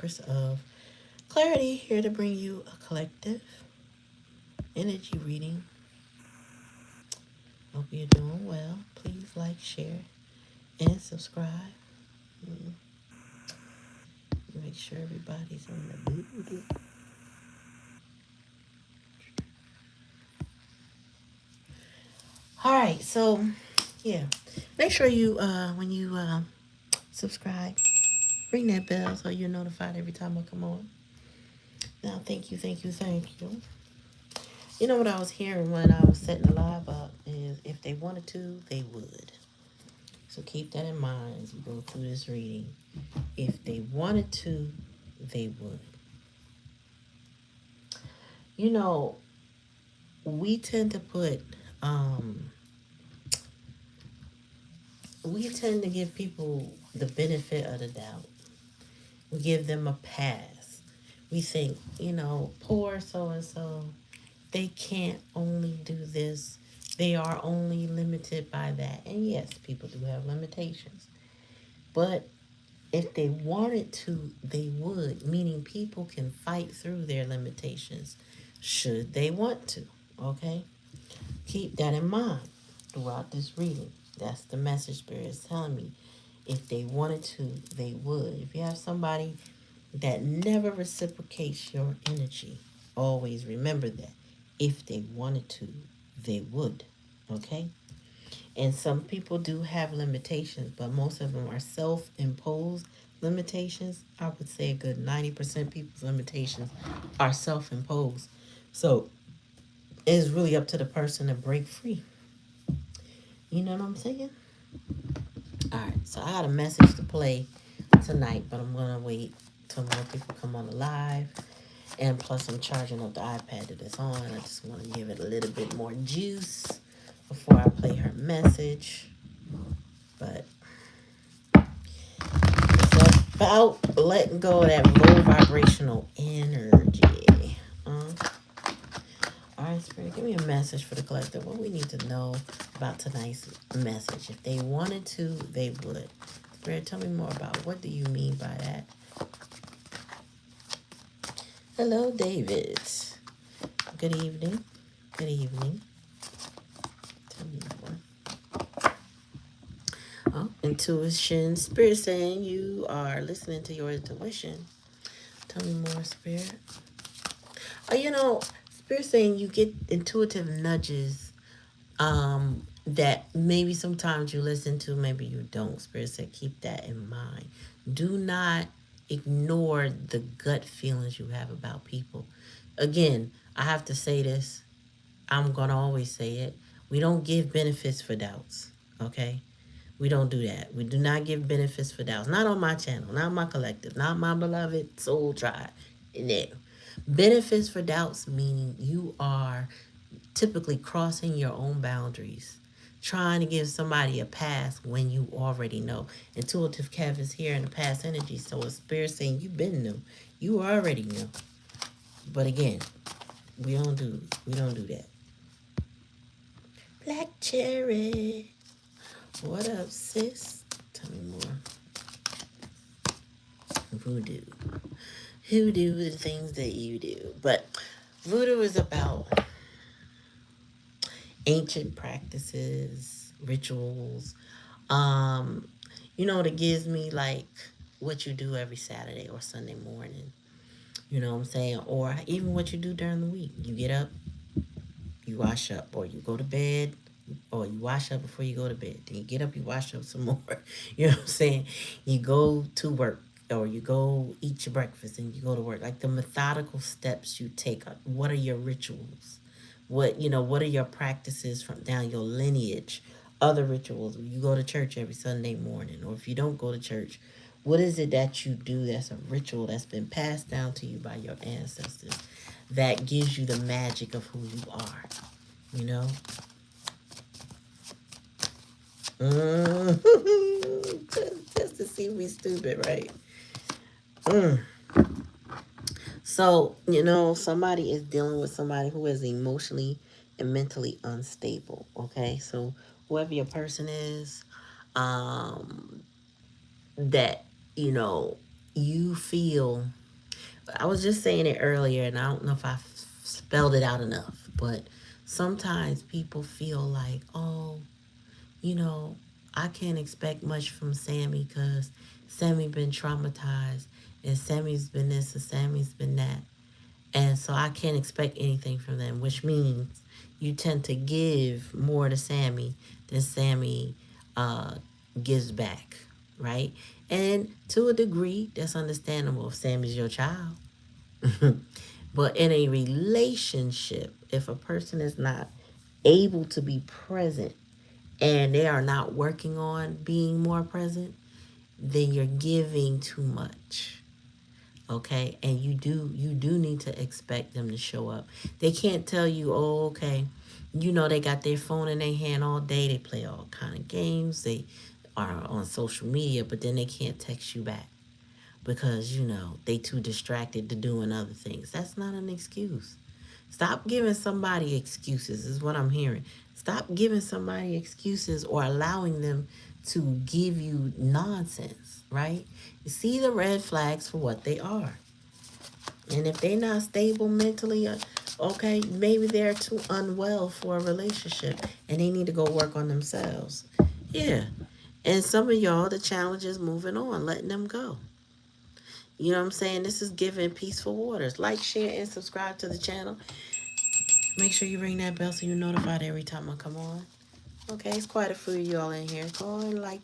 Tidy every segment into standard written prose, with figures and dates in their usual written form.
Empress of Clarity, here to bring you a collective energy reading. Hope you're doing well. Please like, share, and subscribe. Mm, Make sure everybody's in the mood. All right, so yeah, make sure you when you subscribe, ring that bell so you're notified every time I come on. Now, thank you, thank you, thank you. You know what I was hearing when I was setting the live up is if they wanted to, they would. So keep that in mind as you go through this reading. If they wanted to, they would. You know, we tend to put, we tend to give people the benefit of the doubt. We give them a pass. We think, poor so and so, they can't only do this. They are only limited by that. And yes, people do have limitations. But if they wanted to, they would, meaning people can fight through their limitations should they want to. Okay? Keep that in mind throughout this reading. That's the message Spirit is telling me. If they wanted to, they would. If you have somebody that never reciprocates your energy, always remember that. If they wanted to, they would. Okay? And some people do have limitations, but most of them are self-imposed limitations. I would say a good 90% people's limitations are self-imposed. So it's really up to the person to break free. You know what I'm saying? All right, so I got a message to play tonight, but I'm going to wait till more people come on the live. And plus, I'm charging up the iPad that it's on. I just want to give it a little bit more juice before I play her message. But it's about letting go of that low vibrational energy. All right, Spirit, give me a message for the collective. What we need to know about tonight's message. If they wanted to, they would. Spirit, tell me more about what do you mean by that? Hello, David. Good evening. Good evening. Tell me more. Oh, intuition. Spirit saying you are listening to your intuition. Tell me more, Spirit. Spirit saying you get intuitive nudges that maybe sometimes you listen to, maybe you don't. Spirit said keep that in mind. Do not ignore the gut feelings you have about people. Again, I have to say this. I'm going to always say it. We don't give benefits for doubts, okay? We don't do that. We do not give benefits for doubts. Not on my channel, not my collective, not my beloved soul tribe. No. Benefits for doubts meaning you are typically crossing your own boundaries, trying to give somebody a pass when you already know. Intuitive Kev is here in the past energy, so a spirit saying you've been new. You already knew. But again, we don't do that. Black Cherry. What up, sis? Tell me more. Voodoo. Who do the things that you do? But voodoo is about ancient practices, rituals. It gives me like what you do every Saturday or Sunday morning. You know what I'm saying? Or even what you do during the week. You get up, you wash up, or you go to bed, or you wash up before you go to bed. Then you get up, you wash up some more. You know what I'm saying? You go to work, or you go eat your breakfast and you go to work. Like the methodical steps you take. What are your rituals? What are your practices from down your lineage? Other rituals. You go to church every Sunday morning, or if you don't go to church, what is it that you do that's a ritual that's been passed down to you by your ancestors that gives you the magic of who you are? You know? Just to see me stupid, right? So, somebody is dealing with somebody who is emotionally and mentally unstable, okay? So, whoever your person is, that, you feel, I was just saying it earlier, and I don't know if I spelled it out enough, but sometimes people feel like, oh, you know, I can't expect much from Sammy because Sammy been traumatized, and Sammy's been this, and Sammy's been that. And so I can't expect anything from them, which means you tend to give more to Sammy than Sammy uh, gives back, right? And to a degree, that's understandable if Sammy's your child. But in a relationship, if a person is not able to be present and they are not working on being more present, then you're giving too much. Okay, and you do need to expect them to show up. They can't tell you, oh, okay, they got their phone in their hand all day, they play all kind of games, they are on social media, but then they can't text you back because they too distracted to doing other things. That's not an excuse. Stop giving somebody excuses is what I'm hearing. Stop giving somebody excuses or allowing them to give you nonsense, right? See the red flags for what they are. And if they're not stable mentally, okay, maybe they're too unwell for a relationship and they need to go work on themselves. Yeah. And some of y'all, the challenge is moving on, letting them go. You know what I'm saying? This is giving peaceful waters. Like, share, and subscribe to the channel. Make sure you ring that bell so you're notified every time I come on. Okay, it's quite a few of y'all in here. Go and like,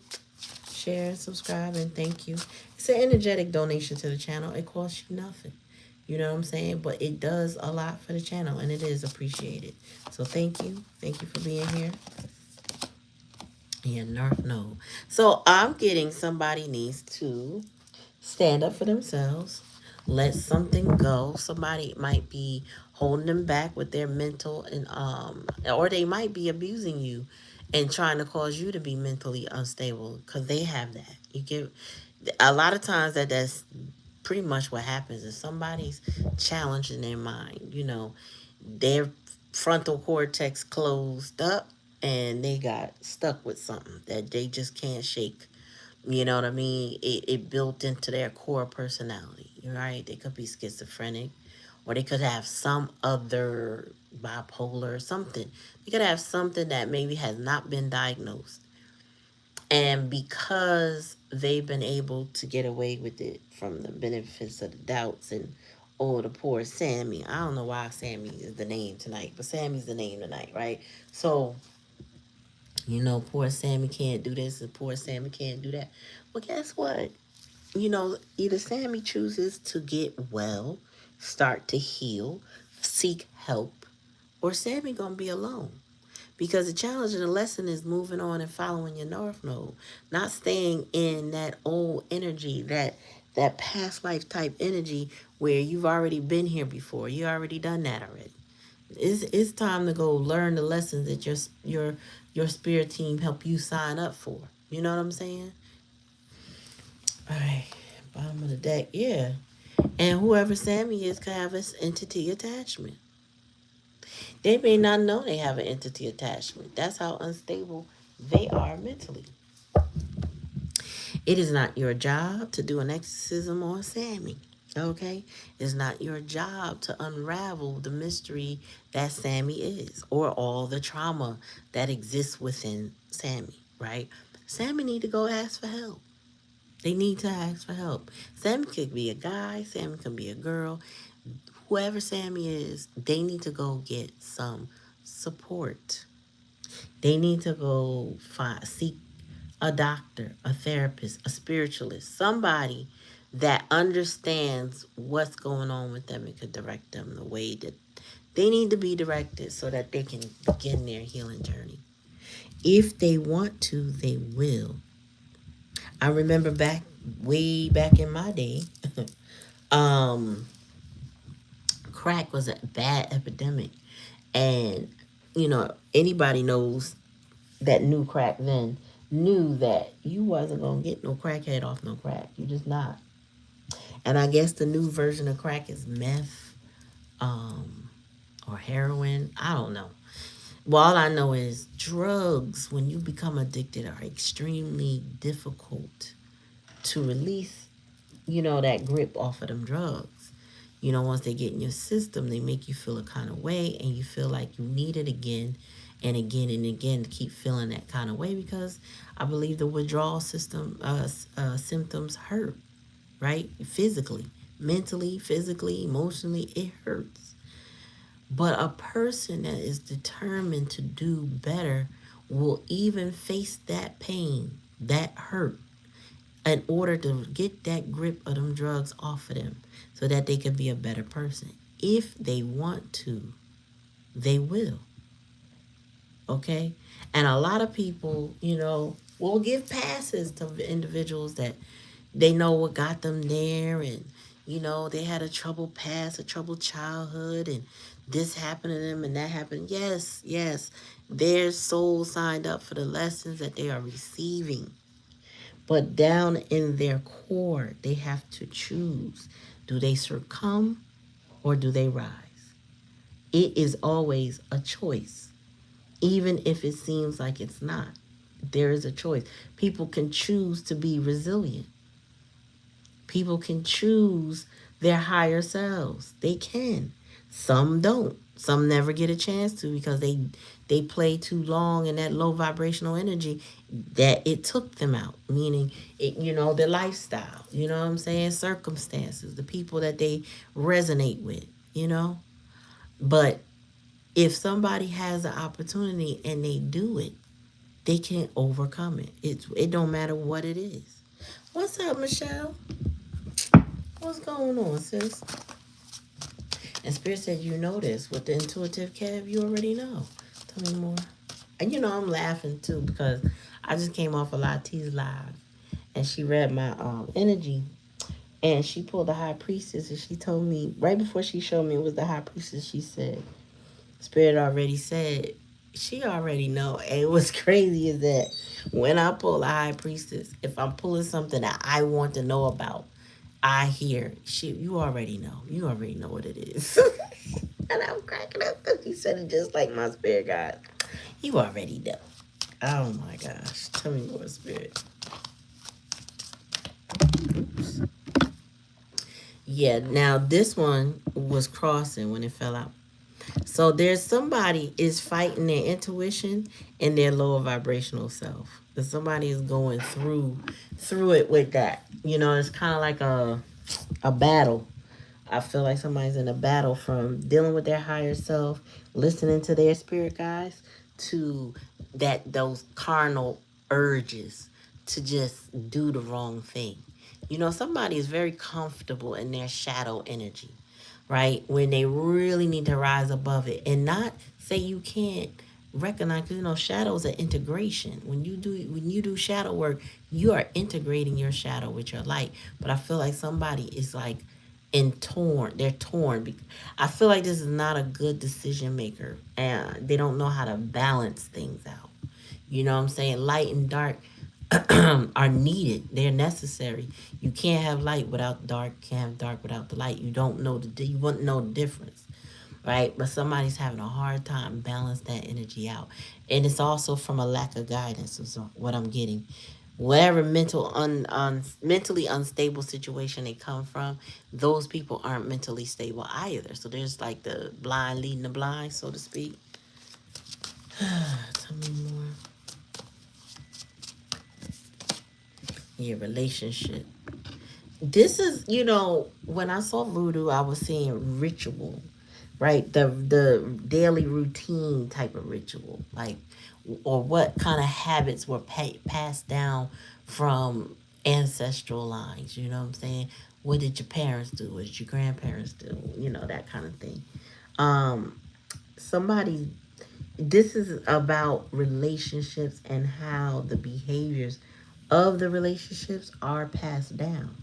share, and subscribe, and thank you. It's an energetic donation to the channel. It costs you nothing. You know what I'm saying? But it does a lot for the channel, and it is appreciated. So thank you. Thank you for being here. Yeah, Nerf no. So I'm getting somebody needs to stand up for themselves, let something go. Somebody might be holding them back with their mental and or they might be abusing you and trying to cause you to be mentally unstable because they have that. You get a lot of times that's pretty much what happens is somebody's challenging their mind. Their frontal cortex closed up and they got stuck with something that they just can't shake. You know what I mean? It built into their core personality, right? They could be schizophrenic or they could have some other bipolar or something. They could have something that maybe has not been diagnosed. And because they've been able to get away with it from the benefits of the doubts and, oh, the poor Sammy. I don't know why Sammy is the name tonight, but Sammy's the name tonight, right? So, poor Sammy can't do this and poor Sammy can't do that. Well, guess what? Either Sammy chooses to get well, start to heal, seek help, or Sammy gonna be alone. Because the challenge and the lesson is moving on and following your North Node, not staying in that old energy, that past life type energy where you've already been here before. You already done that already. It's time to go learn the lessons that your spirit team help you sign up for. You know what I'm saying? All right, bottom of the deck, yeah. And whoever Sammy is can have this entity attachment. They may not know they have an entity attachment. That's how unstable they are mentally. It is not your job to do an exorcism on Sammy. Okay? It's not your job to unravel the mystery that Sammy is or all the trauma that exists within Sammy, right? Sammy need to go ask for help. They need to ask for help. Sammy could be a guy, Sammy could be a girl. Whoever Sammy is, they need to go get some support. They need to go seek a doctor, a therapist, a spiritualist, somebody that understands what's going on with them and could direct them the way that they need to be directed so that they can begin their healing journey. If they want to, they will. I remember way back in my day, um, crack was a bad epidemic. And, anybody knows that knew crack then knew that you wasn't going to get no crackhead off no crack. You just not. And I guess the new version of crack is meth or heroin. I don't know. Well, all I know is drugs, when you become addicted, are extremely difficult to release that grip off of them drugs. Once they get in your system, they make you feel a kind of way, and you feel like you need it again and again and again to keep feeling that kind of way, because I believe the withdrawal system symptoms hurt, right? Physically, mentally, physically, emotionally, it hurts. But a person that is determined to do better will even face that pain, that hurt, in order to get that grip of them drugs off of them so that they can be a better person. If they want to, they will. Okay? And a lot of people, will give passes to individuals that they know what got them there, and they had a troubled past, a troubled childhood, and this happened to them and that happened. Yes, yes. Their soul signed up for the lessons that they are receiving. But down in their core, they have to choose. Do they succumb or do they rise? It is always a choice, even if it seems like it's not. There is a choice. People can choose to be resilient. People can choose their higher selves. They can. Some don't. Some never get a chance to, because they play too long in that low vibrational energy that it took them out. Meaning, their lifestyle. You know what I'm saying? Circumstances, the people that they resonate with. But if somebody has an opportunity and they do it, they can overcome it. It don't matter what it is. What's up, Michelle? What's going on, sis? And Spirit said, you know this. With the intuitive Kev, you already know. Tell me more. And I'm laughing too, because I just came off of Lati's live, and she read my energy, and she pulled the High Priestess, and she told me, right before she showed me it was the High Priestess, she said, Spirit already said, she already know. And what's crazy is that when I pull a High Priestess, if I'm pulling something that I want to know about, I hear, shit, you already know. You already know what it is. And I'm cracking up because he said it just like my spirit guide. You already know. Oh my gosh. Tell me more, Spirit. Oops. Yeah, now this one was crossing when it fell out. So there's somebody is fighting their intuition and their lower vibrational self. And somebody is going through it with that. It's kind of like a battle. I feel like somebody's in a battle, from dealing with their higher self, listening to their spirit guides, to those carnal urges to just do the wrong thing. Somebody is very comfortable in their shadow energy, right? When they really need to rise above it, and not say you can't recognize, because shadows are integration. When you do shadow work, you are integrating your shadow with your light. But I feel like somebody is like they're torn. I feel like this is not a good decision maker, and they don't know how to balance things out. You know what I'm saying? Light and dark are needed. They're necessary. You can't have light without dark. Can't have dark without the light. You wouldn't know the difference, right? But somebody's having a hard time balance that energy out, and it's also from a lack of guidance. Is what I'm getting. Whatever mentally unstable situation they come from, those people aren't mentally stable either. So there's like the blind leading the blind, so to speak. Tell me more. Your relationship. This is, when I saw voodoo, I was seeing ritual, right? The daily routine type of ritual, like, or what kind of habits were passed down from ancestral lines. You know what I'm saying? What did your parents do? What did your grandparents do? That kind of thing. Um, somebody, this is about relationships and how the behaviors of the relationships are passed down.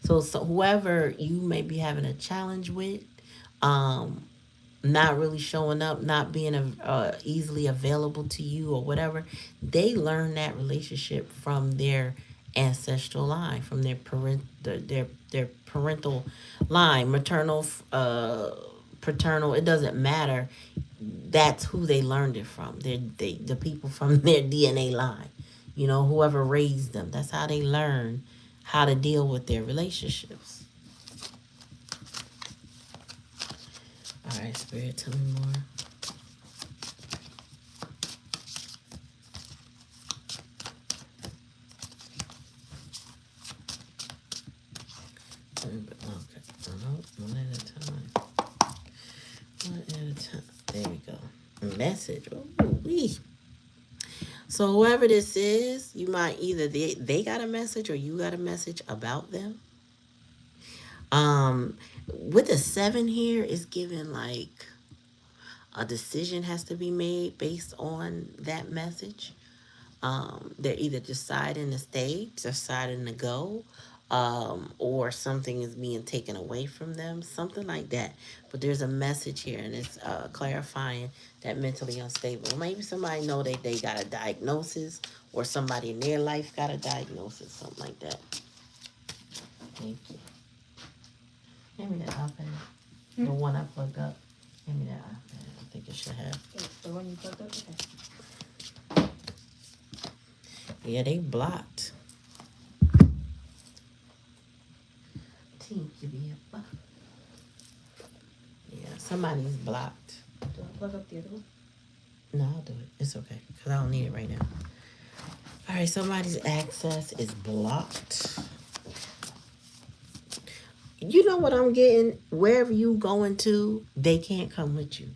So whoever you may be having a challenge with, um, not really showing up, not being easily available to you or whatever, they learn that relationship from their ancestral line, from their parental line, maternal, paternal. It doesn't matter. That's who they learned it from. The people from their DNA line. Whoever raised them. That's how they learn how to deal with their relationships. All right, Spirit, tell me more. Okay, one at a time. One at a time. There we go. Message. Ooh, wee. So whoever this is, you might either they got a message or you got a message about them. Um, with the 7 here is given like a decision has to be made based on that message. They're either deciding to stay, deciding to go, or something is being taken away from them, something like that. But there's a message here, and it's clarifying that mentally unstable. Maybe somebody know that they got a diagnosis, or somebody in their life got a diagnosis, something like that. Thank you. Hand me that iPad. The one I plugged up. Hand me that iPad. I think it should have. The one you plugged up? Okay. Yeah, they blocked. Team to be a block. Yeah, somebody's blocked. Do I plug up the other one? No, I'll do it. It's okay, because I don't need it right now. All right, somebody's access is blocked. You know what I'm getting? Wherever you going to, they can't come with you.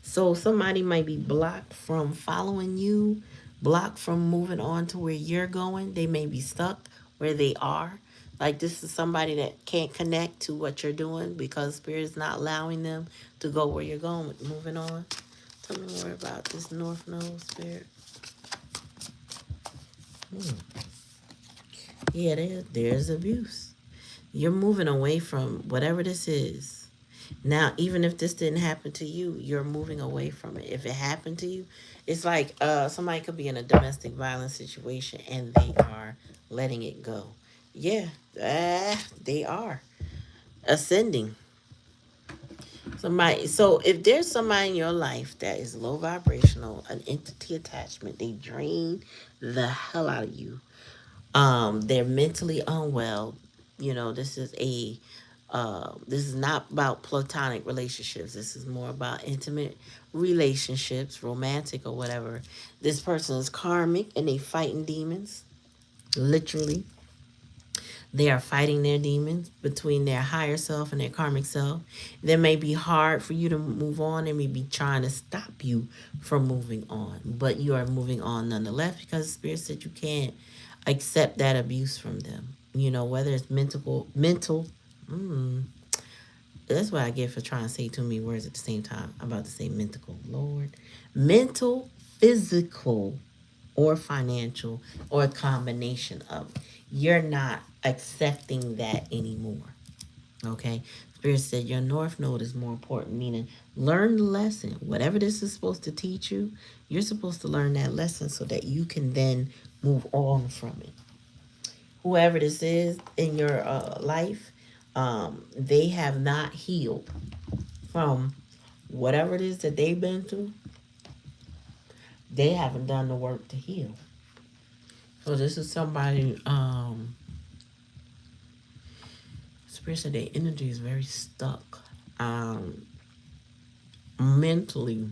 So somebody might be blocked from following you, blocked from moving on to where you're going. They may be stuck where they are. Like this is somebody that can't connect to what you're doing because Spirit is not allowing them to go where you're going. Moving on. Tell me more about this North Node, Spirit. Yeah, there's abuse. You're moving away from whatever this is. Now, even if this didn't happen to you, you're moving away from it. If it happened to you, it's like somebody could be in a domestic violence situation and they are letting it go. Yeah, they are ascending. Somebody. So if there's somebody in your life that is low vibrational, an entity attachment, they drain the hell out of you. They're mentally unwell. You know, this is not about platonic relationships. This is more about intimate relationships, romantic or whatever. This person is karmic and they fighting demons. Literally. They are fighting their demons between their higher self and their karmic self. That may be hard for you to move on. They may be trying to stop you from moving on. But you are moving on nonetheless because Spirit said you can't accept that abuse from them. You know, whether it's mental, that's what I get for trying to say too many words at the same time. I'm about to say mental, Lord. Mental, physical, or financial, or a combination of. You're not accepting that anymore. Okay? Spirit said your North Node is more important, meaning learn the lesson. Whatever this is supposed to teach you, you're supposed to learn that lesson so that you can then move on from it. Whoever this is in your life, they have not healed from whatever it is that they've been through. They haven't done the work to heal. So this is somebody, Spirit said their energy is very stuck. Mentally.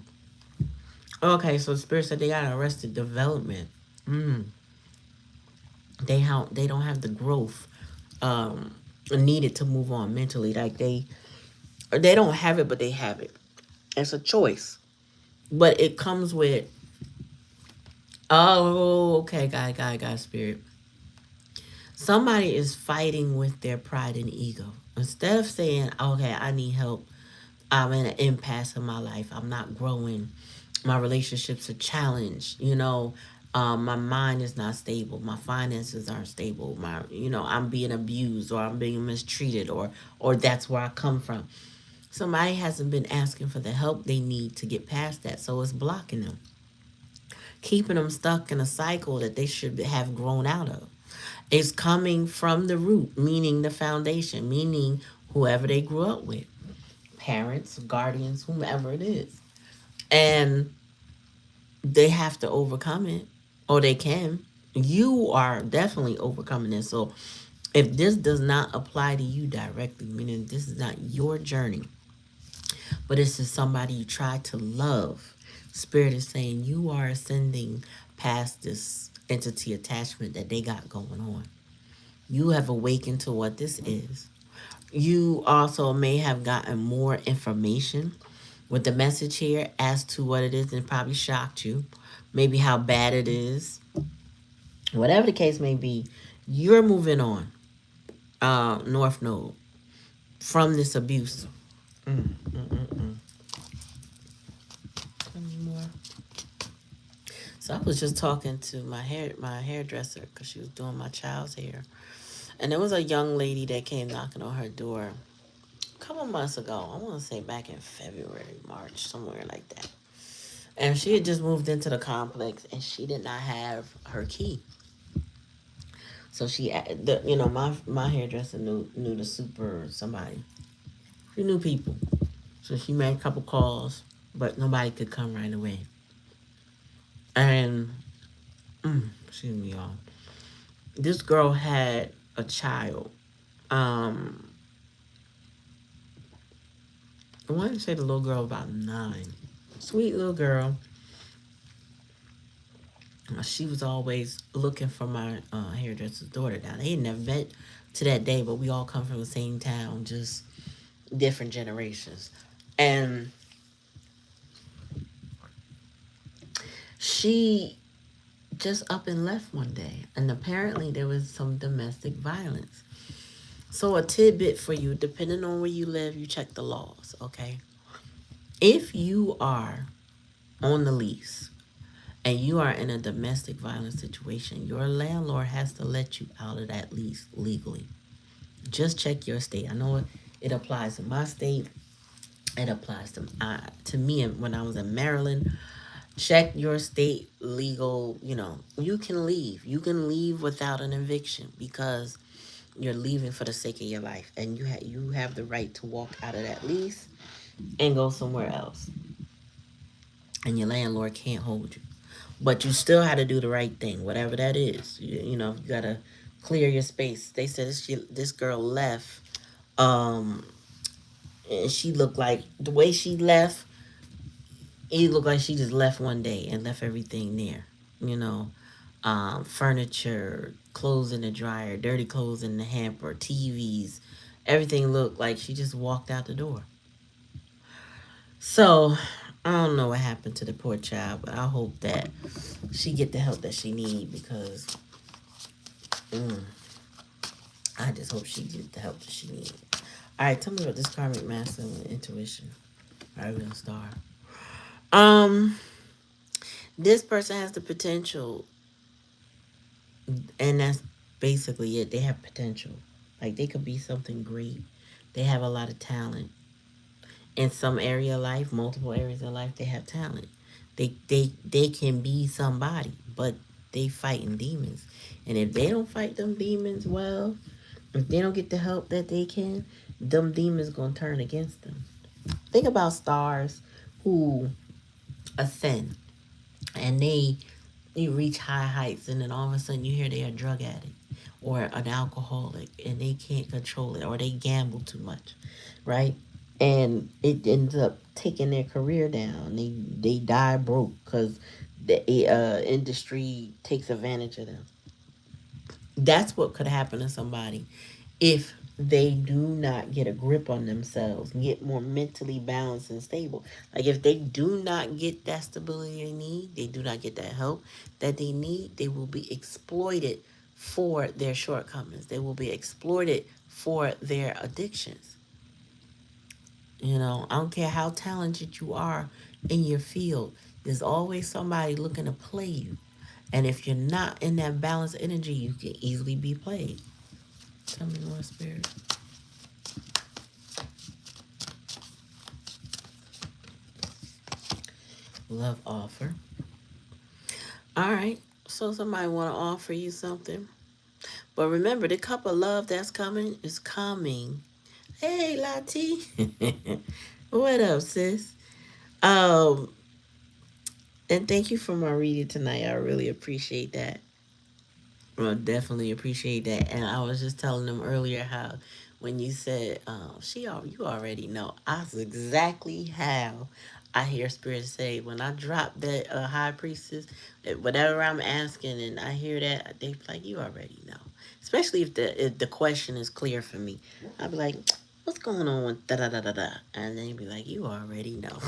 Okay, so Spirit said they got arrested development. They don't have the growth needed to move on mentally. Like they don't have it, but they have it. It's a choice, but it comes with. Oh, okay, God, Spirit. Somebody is fighting with their pride and ego. Instead of saying, "Okay, I need help. I'm in an impasse in my life. I'm not growing. My relationships are challenged. You know, my mind is not stable. My finances aren't stable. I'm being abused or I'm being mistreated or that's where I come from." Somebody hasn't been asking for the help they need to get past that, so it's blocking them, keeping them stuck in a cycle that they should have grown out of. It's coming from the root, meaning the foundation, meaning whoever they grew up with, parents, guardians, whomever it is. And they have to overcome it, or they can. You are definitely overcoming this. So if this does not apply to you directly, meaning this is not your journey, but this is somebody you try to love, Spirit is saying you are ascending past this entity attachment that they got going on. You have awakened to what this is. You also may have gotten more information with the message here as to what it is, and probably shocked you. Maybe how bad it is. Whatever the case may be, you're moving on, North Node, from this abuse. Mm, mm, mm, mm. Tell me more. So I was just talking to my hairdresser, because she was doing my child's hair, and there was a young lady that came knocking on her door a couple months ago. I want to say back in February, March, somewhere like that. And she had just moved into the complex, and she did not have her key. So my hairdresser knew the super somebody. She knew people. So she made a couple calls, but nobody could come right away. And excuse me, y'all. This girl had a child. Um, I want to say the little girl about 9. Sweet little girl. She was always looking for my hairdresser's daughter. Now they had never met to that day, but we all come from the same town, just different generations. And she just up and left one day, and apparently there was some domestic violence. So a tidbit for you: depending on where you live, you check the laws. Okay, if you are on the lease and you are in a domestic violence situation, your landlord has to let you out of that lease legally. Just check your state. I know it applies to my state. It applies to me when I was in Maryland. Check your state legal. You can leave. You can leave without an eviction, because you're leaving for the sake of your life, and you have the right to walk out of that lease and go somewhere else, and your landlord can't hold you. But you still had to do the right thing, whatever that is. You gotta clear your space. They said this girl left, and she looked like the way she left. It looked like she just left one day and left everything there. You know, furniture, clothes in the dryer, dirty clothes in the hamper, TVs. Everything looked like she just walked out the door. So I don't know what happened to the poor child, but I hope that she get the help that she need, because mm, I just hope she get the help that she need. All right, tell me about this karmic masculine intuition. All right, we're gonna start. Um, this person has the potential, and that's basically it. They have potential. Like they could be something great. They have a lot of talent. In some area of life, multiple areas of life, they have talent. They can be somebody, but they fighting demons. And if they don't fight them demons well, if they don't get the help that they can, them demons gonna turn against them. Think about stars who ascend, and they reach high heights, and then all of a sudden you hear they're a drug addict or an alcoholic, and they can't control it, or they gamble too much, right? And it ends up taking their career down. They die broke because the industry takes advantage of them. That's what could happen to somebody if they do not get a grip on themselves and get more mentally balanced and stable. Like if they do not get that stability they need, they do not get that help that they need, they will be exploited for their shortcomings. They will be exploited for their addictions. I don't care how talented you are in your field, there's always somebody looking to play you. And if you're not in that balanced energy, you can easily be played. Tell me more, Spirit. Love offer. All right. So somebody want to offer you something. But remember, the cup of love that's coming is coming. Hey, Lati. What up, sis? Um, and thank you for my reading tonight. I really appreciate that. I definitely appreciate that. And I was just telling them earlier how when you said, you already know. That's exactly how I hear Spirit say when I drop that High Priestess, whatever I'm asking, and I hear that, they be like, you already know. Especially if the question is clear for me. I'd be like, what's going on with da da da da da? And then you'd be like, you already know.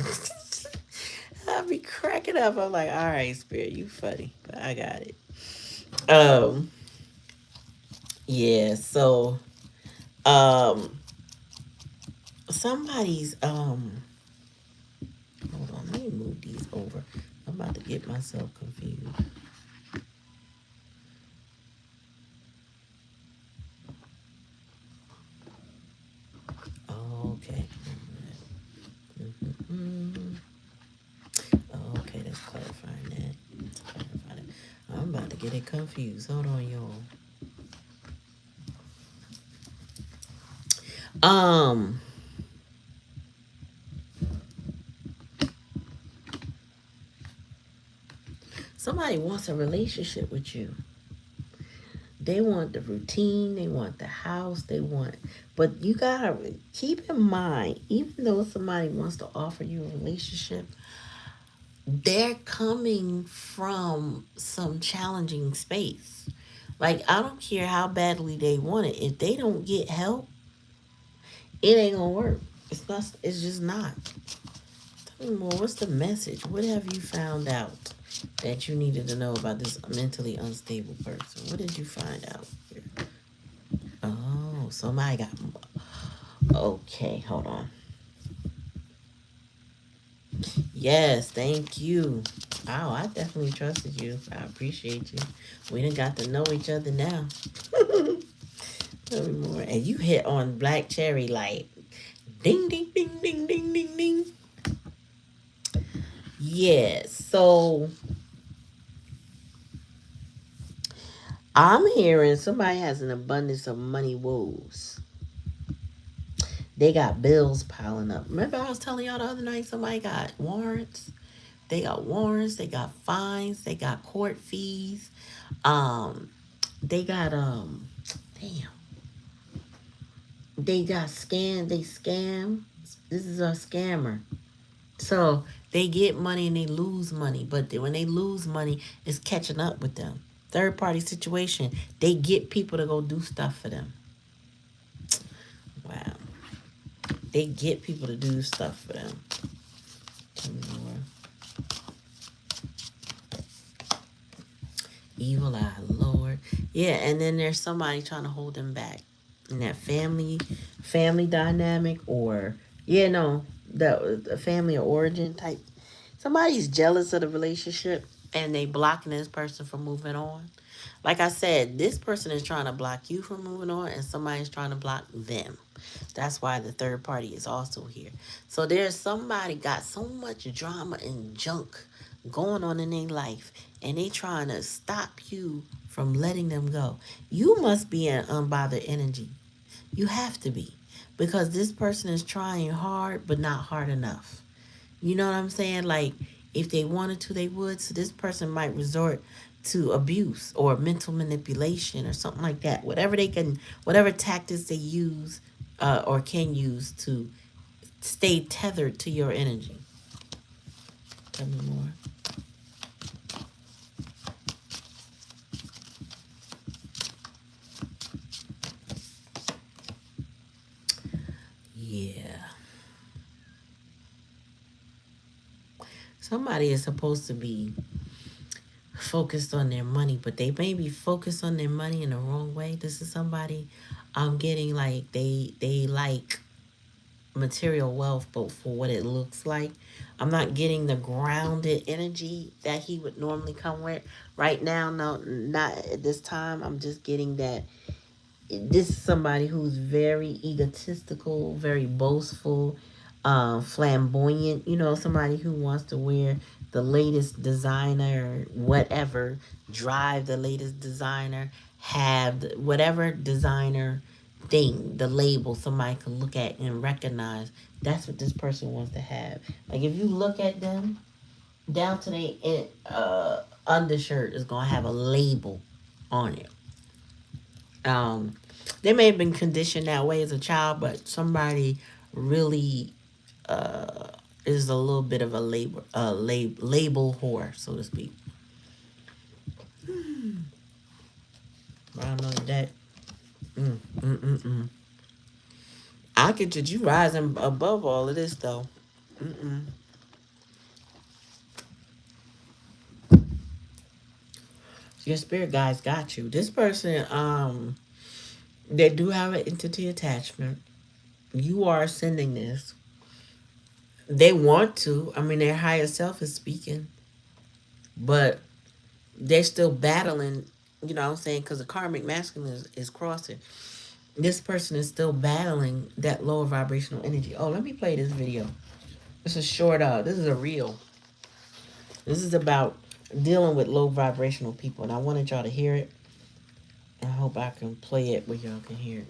I'd be cracking up. I'm like, all right, Spirit, you funny, but I got it. Um, yeah, so um somebody's hold on, let me move these over. I'm about to get myself confused. Okay. Mm-hmm. Okay, that's clarifying that. That's clarifying that. I'm about to get it confused. Hold on, y'all. Um, somebody wants a relationship with you. They want the routine, they want the house, but you gotta keep in mind, even though somebody wants to offer you a relationship, they're coming from some challenging space. Like, I don't care how badly they want it. If they don't get help, it ain't gonna work. It's just not. Tell me more. What's the message? What have you found out that you needed to know about this mentally unstable person? What did you find out here? Oh, somebody got. Okay, hold on. Yes, thank you. Oh, I definitely trusted you. I appreciate you. We done got to know each other now. Tell me more. And you hit on Black Cherry like ding, ding, ding, ding, ding, ding, ding. Yes. So I'm hearing somebody has an abundance of money woes. They got bills piling up. Remember I was telling y'all the other night somebody got warrants? They got warrants, they got fines, they got court fees. Um, they got damn. They got scam, they scam. This is a scammer. So they get money and they lose money, but when they lose money, it's catching up with them. Third party situation, they get people to go do stuff for them. Wow. They get people to do stuff for them. Tell me more. Evil eye, Lord. Yeah, and then there's somebody trying to hold them back in that family dynamic, or no, the family of origin type. Somebody's jealous of the relationship and they blocking this person from moving on. Like I said, this person is trying to block you from moving on, and somebody's trying to block them. That's why the third party is also here. So there's somebody got so much drama and junk going on in their life, and they trying to stop you from letting them go. You must be an unbothered energy. You have to be, because this person is trying hard but not hard enough. You know what I'm saying? Like, if they wanted to, they would. So this person might resort to abuse or mental manipulation or something like that. Whatever tactics they use or can use to stay tethered to your energy. Tell me more. Yeah. Somebody is supposed to be focused on their money, but they may be focused on their money in the wrong way. This is somebody I'm getting like they like material wealth, but for what it looks like. I'm not getting the grounded energy that he would normally come with right now. No, not at this time. I'm just getting that this is somebody who's very egotistical, very boastful, flamboyant. Somebody who wants to wear the latest designer, whatever, drive the latest designer, have whatever designer thing, the label somebody can look at and recognize. That's what this person wants to have. Like, if you look at them, down to their undershirt is gonna have a label on it. Um, they may have been conditioned that way as a child, but somebody really is a little bit of a label whore, so to speak. I don't know that. Mm, mm, mm, mm. I get that you rising above all of this though. Mm-mm. Your spirit guides got you. This person, they do have an entity attachment. You are sending this. They want to. I mean, their higher self is speaking, but they're still battling. You know what I'm saying? Because the karmic masculine is crossing. This person is still battling that lower vibrational energy. Oh, let me play this video. This is short. This is a reel. This is about dealing with low vibrational people, and I wanted y'all to hear it. I hope I can play it where y'all can hear it.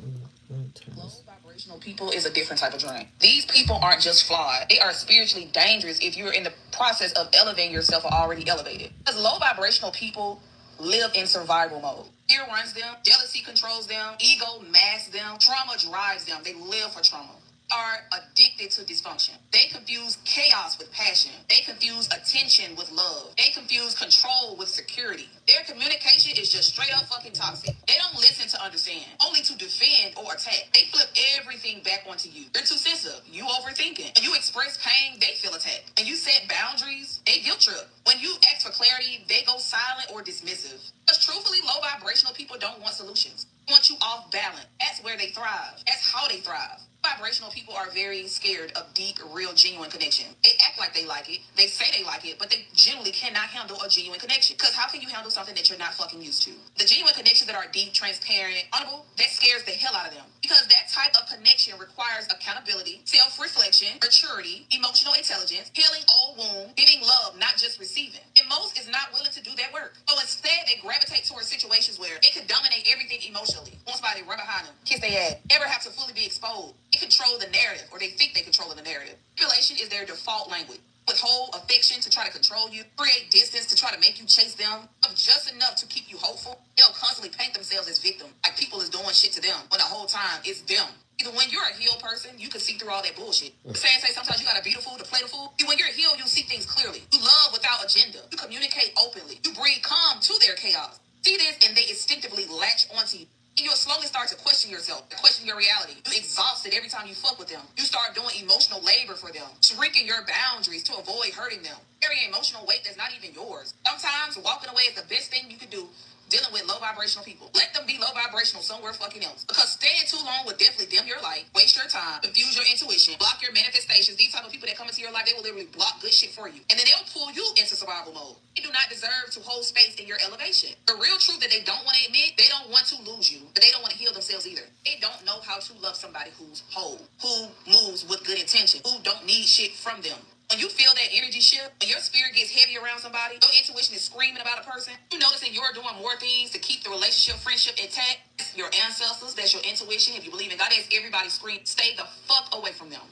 Low vibrational people is a different type of drain. These people aren't just flawed. They are spiritually dangerous if you're in the process of elevating yourself or already elevated. Because low vibrational people live in survival mode. Fear runs them, jealousy controls them, ego masks them, trauma drives them. They live for trauma. Are addicted to dysfunction. They confuse chaos with passion. They confuse attention with love. They confuse control with security. Their communication is just straight up fucking toxic. They don't listen to understand, only to defend or attack. They flip everything back onto you. You're too sensitive. You overthinking. When you express pain, they feel attacked. When you set boundaries, they guilt trip. When you ask for clarity, they go silent or dismissive. Because truthfully, low vibrational people don't want solutions. They want you off balance. That's where they thrive. That's how they thrive. Vibrational people are very scared of deep, real, genuine connection. They act like they like it. They say they like it, but they generally cannot handle a genuine connection. Because how can you handle something that you're not fucking used to? The genuine connections that are deep, transparent, honorable, that scares the hell out of them. Because that type of connection requires accountability, self-reflection, maturity, emotional intelligence, healing old wounds, giving love, not just receiving. And most is not willing to do that work. So instead, they gravitate towards situations where it could dominate everything emotionally. Want somebody to run behind them, kiss their ass, never have to fully be exposed. They control the narrative, or they think they control the narrative. Manipulation is their default language. Withhold affection to try to control you, create distance to try to make you chase them, of just enough to keep you hopeful. They'll constantly paint themselves as victim, like people is doing shit to them, when the whole time it's them. Either when you're a healed person, you can see through all that bullshit. Say sometimes you got to be the fool to play the fool. When you're healed, you'll see things clearly. You love without agenda. You communicate openly. You breathe calm to their chaos. See this, and they instinctively latch onto you. You'll slowly start to question yourself, question your reality. You exhausted every time you fuck with them. You start doing emotional labor for them, shrinking your boundaries to avoid hurting them. Carrying emotional weight that's not even yours. Sometimes walking away is the best thing you can do dealing with low vibrational people. Let them be low vibrational somewhere fucking else. Because staying too long will definitely dim your light, waste your time, confuse your intuition, block your manifestations. These type of people that come into your life, they will literally block good shit for you. And then they'll pull you into survival mode. They do not deserve to hold space in your elevation. The real truth that they don't want to admit, they don't want to lose you, but they don't want to heal themselves either. They don't know how to love somebody who's whole, who moves with good intention, who don't need shit from them. When you feel that energy shift, when your spirit gets heavy around somebody, your intuition is screaming about a person, you noticing you're doing more things to keep the relationship, friendship intact. Your ancestors, that's your intuition. If you believe in God, that's everybody scream. Stay the fuck away from them.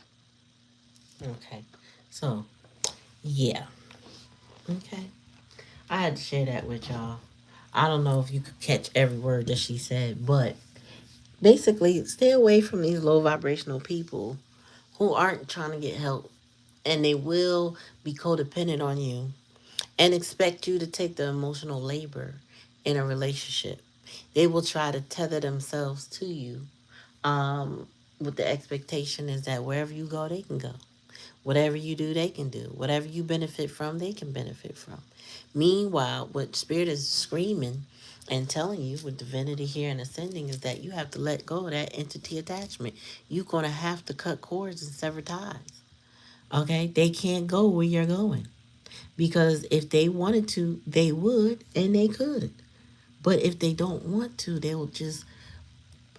Okay. So, yeah. Okay. I had to share that with y'all. I don't know if you could catch every word that she said, but basically, stay away from these low vibrational people who aren't trying to get help, and they will be codependent on you and expect you to take the emotional labor in a relationship. They will try to tether themselves to you, with the expectation is that wherever you go, they can go. Whatever you do, they can do. Whatever you benefit from, they can benefit from. Meanwhile, what Spirit is screaming and telling you with divinity here and ascending is that you have to let go of that entity attachment. You're going to have to cut cords and sever ties. Okay? They can't go where you're going. Because if they wanted to, they would and they could. But if they don't want to, they will just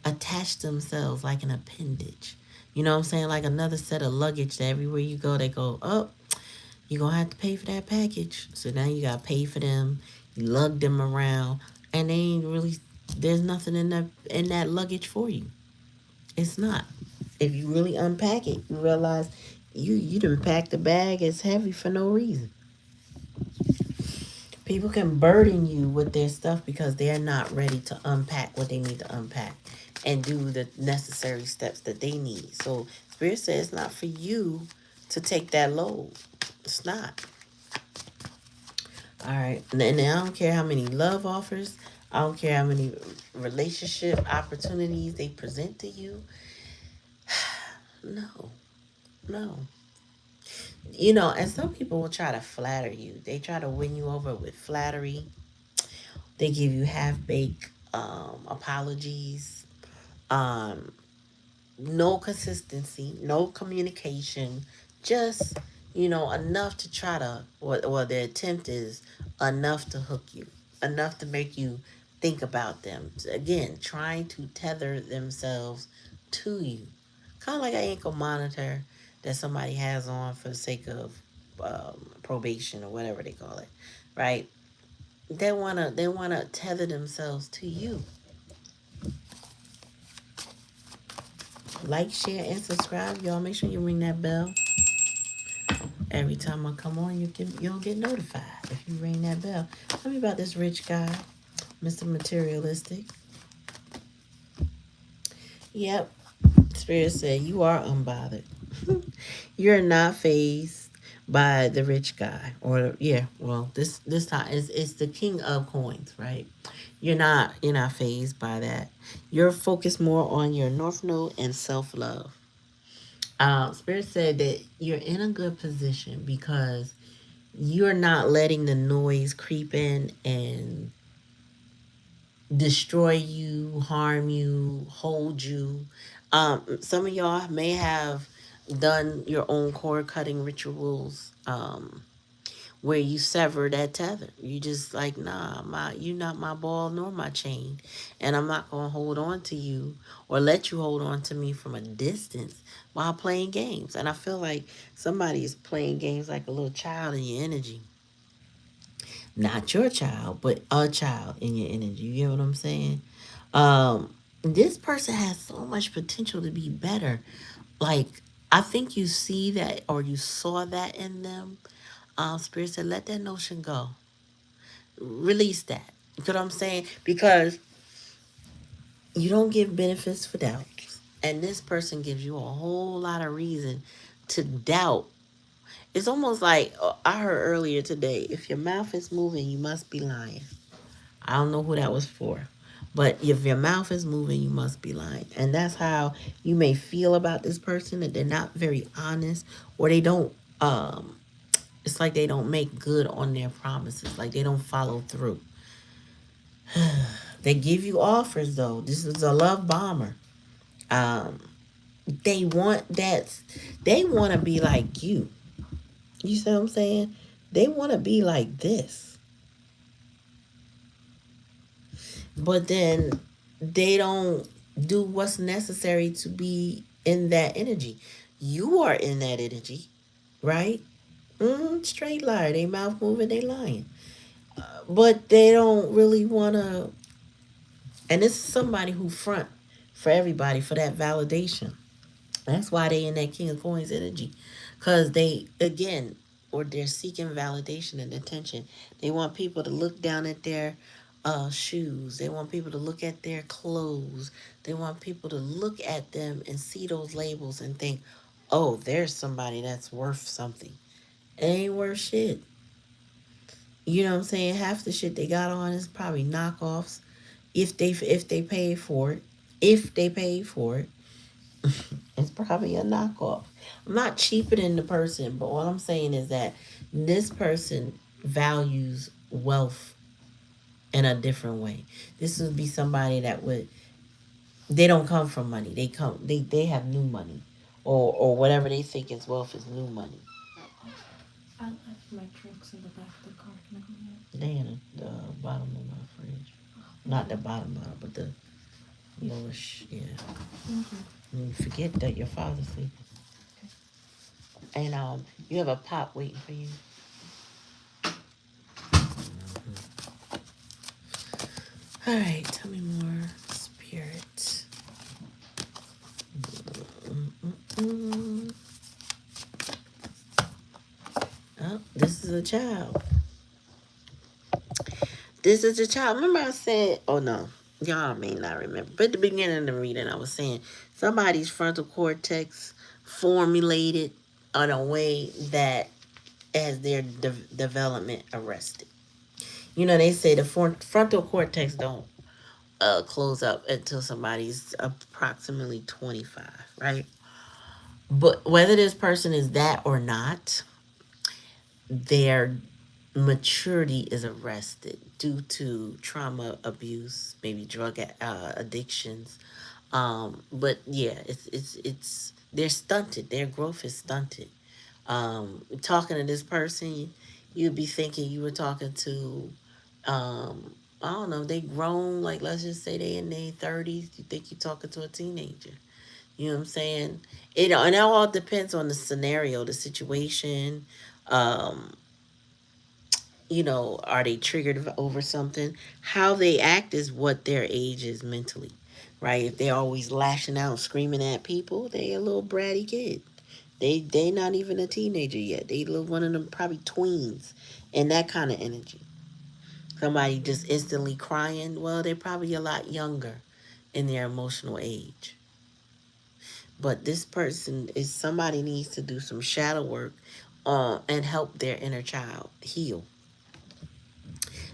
attach themselves like an appendage. You know what I'm saying? Like another set of luggage that everywhere you go, they go, oh, you're going to have to pay for that package. So now you got to pay for them. You lug them around. And they ain't really, there's nothing in that luggage for you. It's not. If you really unpack it, you realize you done packed the bag. It's heavy for no reason. People can burden you with their stuff because they're not ready to unpack what they need to unpack and do the necessary steps that they need. So Spirit says it's not for you to take that load. It's not. All right. And I don't care how many love offers, I don't care how many relationship opportunities they present to you. No, no. You know, and some people will try to flatter you. They try to win you over with flattery. They give you half baked apologies. Um, no consistency, no communication, just, you know, enough to try to, or the attempt is enough to hook you, enough to make you think about them. Again, trying to tether themselves to you. Kind of like an ankle monitor that somebody has on for the sake of probation or whatever they call it, right? They wanna tether themselves to you. Like, share, and subscribe, y'all. Make sure you ring that bell. Every time I come on, you'll get notified if you ring that bell. Tell me about this rich guy, Mr. Materialistic. Yep, Spirit said you are unbothered. You're not phased by the rich guy, or yeah. Well, this time it's the king of coins, right? You're not phased by that. You're focused more on your north node and self love. Spirit said that you're in a good position because you're not letting the noise creep in and destroy you, harm you, hold you. Some of y'all may have done your own cord cutting rituals. Where you sever that tether. You just like, nah, you not my ball nor my chain. And I'm not gonna hold on to you or let you hold on to me from a distance while playing games. And I feel like somebody is playing games like a little child in your energy. Not your child, but a child in your energy. You get what I'm saying? This person has so much potential to be better. Like, I think you see that or you saw that in them. Spirit said, let that notion go. Release that. You know what I'm saying? Because you don't give benefits for doubt. And this person gives you a whole lot of reason to doubt. It's almost like I heard earlier today, if your mouth is moving, you must be lying. I don't know who that was for. But if your mouth is moving, you must be lying. And that's how you may feel about this person, that they're not very honest, or they don't it's like they don't make good on their promises, like they don't follow through. They give you offers though. This is a love bomber. Um, they want that. They want to be like you. You see what I'm saying? They want to be like this, but then they don't do what's necessary to be in that energy. You are in that energy, right? Straight liar. They mouth moving. They lying, but they don't really want to. And this is somebody who front for everybody for that validation. That's why they in that King of Coins energy. Because they, again, or they're seeking validation and attention. They want people to look down at their shoes. They want people to look at their clothes. They want people to look at them and see those labels and think, oh, there's somebody that's worth something. It ain't worth shit. You know what I'm saying? Half the shit they got on is probably knockoffs. If they paid for it, if they paid for it, it's probably a knockoff. I'm not cheapening the person, but all I'm saying is that this person values wealth in a different way. This would be somebody that would, they don't come from money. They have new money, or whatever they think is wealth is new money. I left my drinks in the back of the car. Can I go get They in the bottom of my fridge, not the bottom, but the lowish. Yeah. You forget that your father's sleeping. And you have a pop waiting for you. All right, tell me more, spirit. Oh, this is a child. This is a child. Remember I said, oh no, y'all may not remember. But at the beginning of the reading, I was saying somebody's frontal cortex formulated in a way that has their development arrested. You know, they say the frontal cortex don't close up until somebody's approximately 25, right? But whether this person is that or not, their maturity is arrested due to trauma, abuse, maybe drug addictions. But yeah, it's they're stunted. Their growth is stunted. Talking to this person, you'd be thinking you were talking to, I don't know, they grown, like let's just say they in their 30s. You think you're talking to a teenager. You know what I'm saying? And it all depends on the scenario, the situation. Um, are they triggered over something? How they act is what their age is mentally, right? If they're always lashing out, screaming at people, they a little bratty kid. They not even a teenager yet. They little one of them probably tweens, and that kind of energy. Somebody just instantly crying. Well, they're probably a lot younger in their emotional age. But this person is somebody needs to do some shadow work, and help their inner child heal.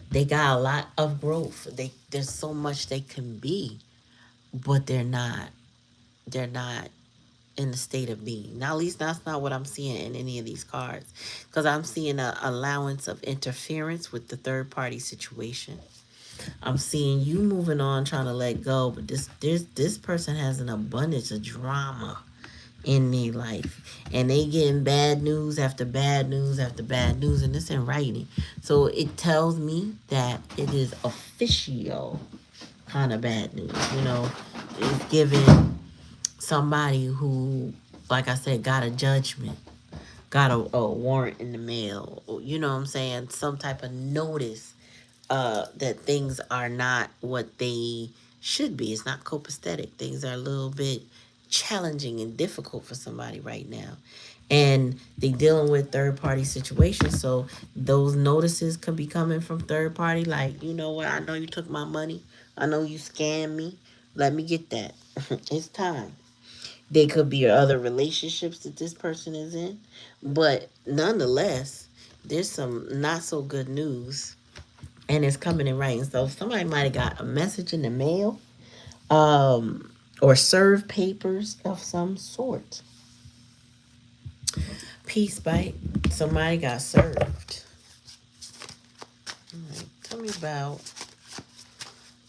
They got a lot of growth. There's so much they can be, but they're not in the state of being. Now, at least that's not what I'm seeing in any of these cards, because I'm seeing an allowance of interference with the third party situation. I'm seeing you moving on, trying to let go, but this person has an abundance of drama in their life, and they getting bad news after bad news after bad news, and it's in writing. So it tells me that it is official kind of bad news. It's giving somebody who, like I said, got a judgment, got a warrant in the mail, you know what I'm saying, some type of notice that things are not what they should be. It's not copacetic. Things are a little bit challenging and difficult for somebody right now. And they dealing with third party situations. So those notices could be coming from third party, like, you know what, I know you took my money. I know you scammed me. Let me get that. It's time. They could be other relationships that this person is in. But nonetheless, there's some not so good news, and it's coming in writing. So somebody might have got a message in the mail, or served papers of some sort. Peace bite. Somebody got served. All right, tell me about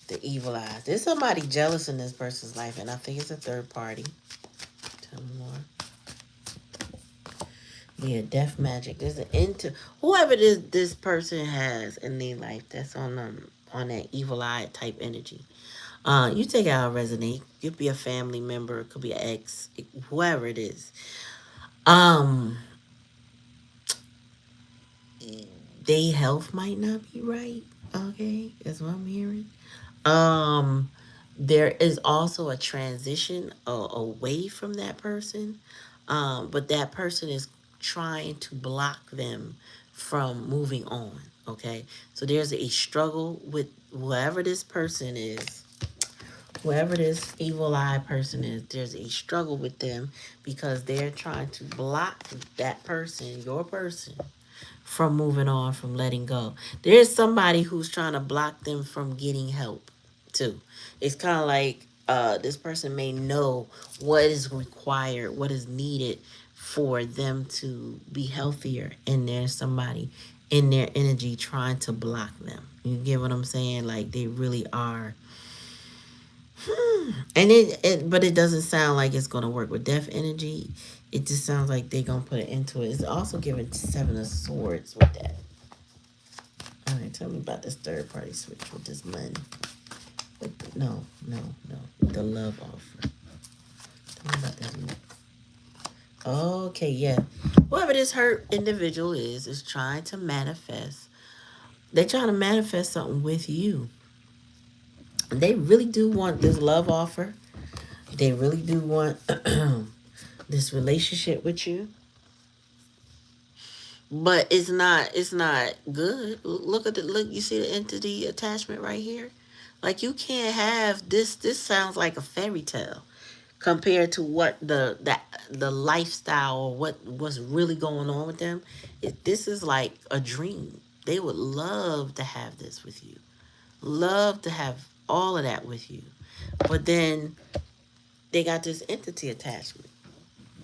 the evil eyes. There's somebody jealous in this person's life, and I think it's a third party. Tell me more. Yeah, death magic. There's an into whoever this person has in their life that's on that evil eye type energy. You take out resonate. It could be a family member, it could be an ex, whoever it is. Um, they health might not be right. Okay, that's what I'm hearing. Um, there is also a transition away from that person, but that person is trying to block them from moving on. Okay, so there's a struggle with whoever this evil eye person is. There's a struggle with them because they're trying to block that person, your person, from moving on, from letting go. There's somebody who's trying to block them from getting help too. It's kind of like this person may know what is required, what is needed for them to be healthier, and there's somebody in their energy trying to block them. You get what I'm saying? Like they really are. And but it doesn't sound like it's gonna work with death energy. It just sounds like they're gonna put it into it. It's also giving Seven of Swords with that. All right, tell me about this third party switch with this money. No. The love offer. Tell me about that. Okay, yeah. Whoever this hurt individual is trying to manifest. They're trying to manifest something with you. They really do want this love offer. They really do want this relationship with you. but it's not good. Look at the look. You see the entity attachment right here. Like you can't have this. This sounds like a fairy tale compared to what the lifestyle or what was really going on with them. This is like a dream. They would love to have this with you. Love to have all of that with you. But then they got this entity attachment.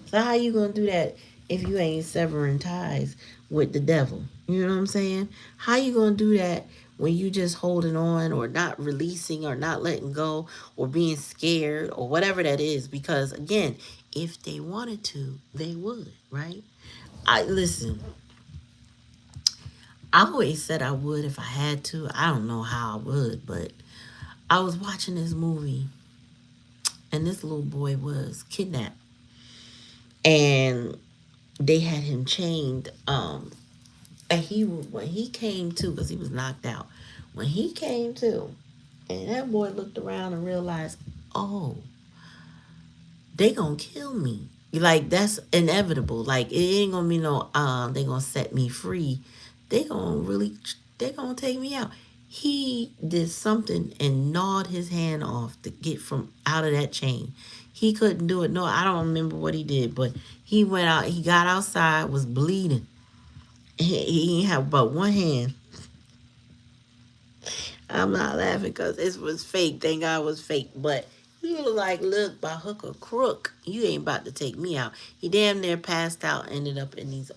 So how you gonna do that if you ain't severing ties with the devil? You know what I'm saying? How you gonna do that when you just holding on or not releasing or not letting go or being scared or whatever that is? Because again, if they wanted to, they would, right? I listen. I always said I would if I had to. I don't know how I would, but I was watching this movie and this little boy was kidnapped and they had him chained. And he when he came to, because he was knocked out, when he came to, and that boy looked around and realized, oh, they gonna kill me. Like that's inevitable. Like it ain't gonna be no they gonna set me free. They gonna really they gonna take me out. He did something and gnawed his hand off to get from out of that chain. He couldn't do it. No, I don't remember what he did, but he went out, he got outside, was bleeding. He had but one hand. I'm not laughing because it was fake. Thank God it was fake. But he was like, look, by hook or crook, you ain't about to take me out. He damn near passed out, ended up in these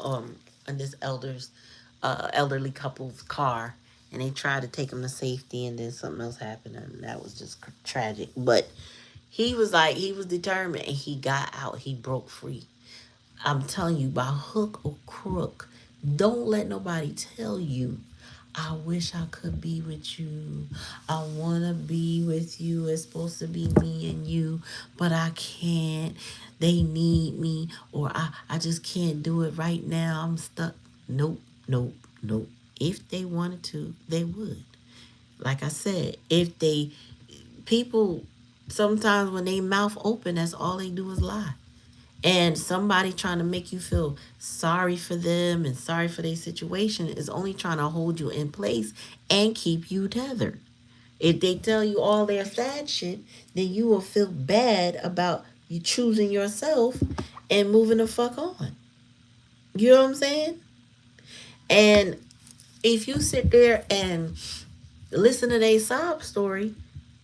in this elderly couple's car, and they tried to take him to safety, and then something else happened, and that was just tragic. But he was like, he was determined, and he got out. He broke free. I'm telling you, by hook or crook, don't let nobody tell you, I wish I could be with you. I want to be with you. It's supposed to be me and you, but I can't. They need me, or I just can't do it right now. I'm stuck. Nope, nope, nope. If they wanted to, they would. Like I said, if they, people, sometimes when they mouth open, that's all they do is lie. And somebody trying to make you feel sorry for them and sorry for their situation is only trying to hold you in place and keep you tethered. If they tell you all their sad shit, then you will feel bad about you choosing yourself and moving the fuck on. You know what I'm saying? And if you sit there and listen to their sob story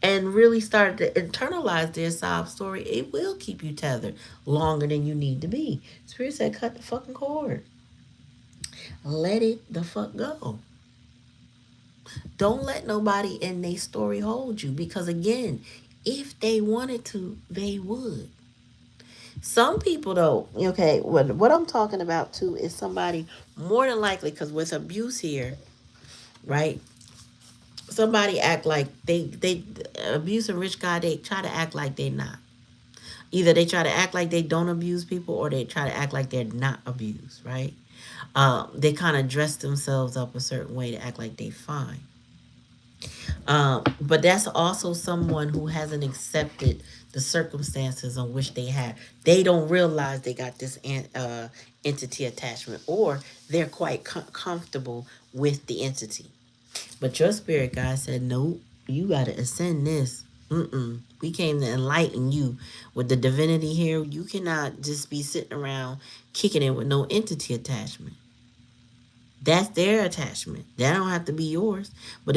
and really start to internalize their sob story, it will keep you tethered longer than you need to be. Spirit said, cut the fucking cord. Let it the fuck go. Don't let nobody in their story hold you because, again, if they wanted to, they would. Some people, though, okay, what I'm talking about too is somebody more than likely, because with abuse here, right? Somebody act like they abuse a rich guy. They try to act like they not. Either they try to act like they don't abuse people, or they try to act like they're not abused. Right? They kind of dress themselves up a certain way to act like they fine. But that's also someone who hasn't accepted the circumstances on which they have. They don't realize they got this entity attachment, or they're quite comfortable with the entity. But your spirit guide said, nope, you got to ascend this. We came to enlighten you with the divinity here. You cannot just be sitting around kicking it with no entity attachment. That's their attachment. That don't have to be yours. But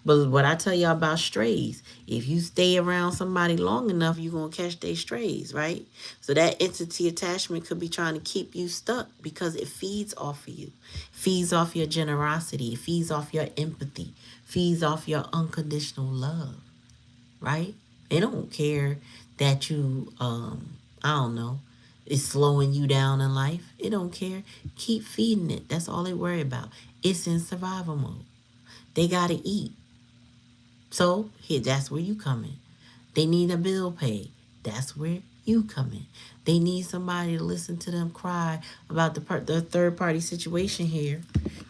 what I tell y'all about strays, if you stay around somebody long enough, you're going to catch their strays, right? So that entity attachment could be trying to keep you stuck because it feeds off of you, feeds off your generosity, it feeds off your empathy, feeds off your unconditional love, right? They don't care that you, I don't know, it's slowing you down in life. It don't care. Keep feeding it. That's all they worry about. It's in survival mode. They gotta eat. So here, that's where you come in. They need a bill paid. That's where you come in. They need somebody to listen to them cry about the third party situation here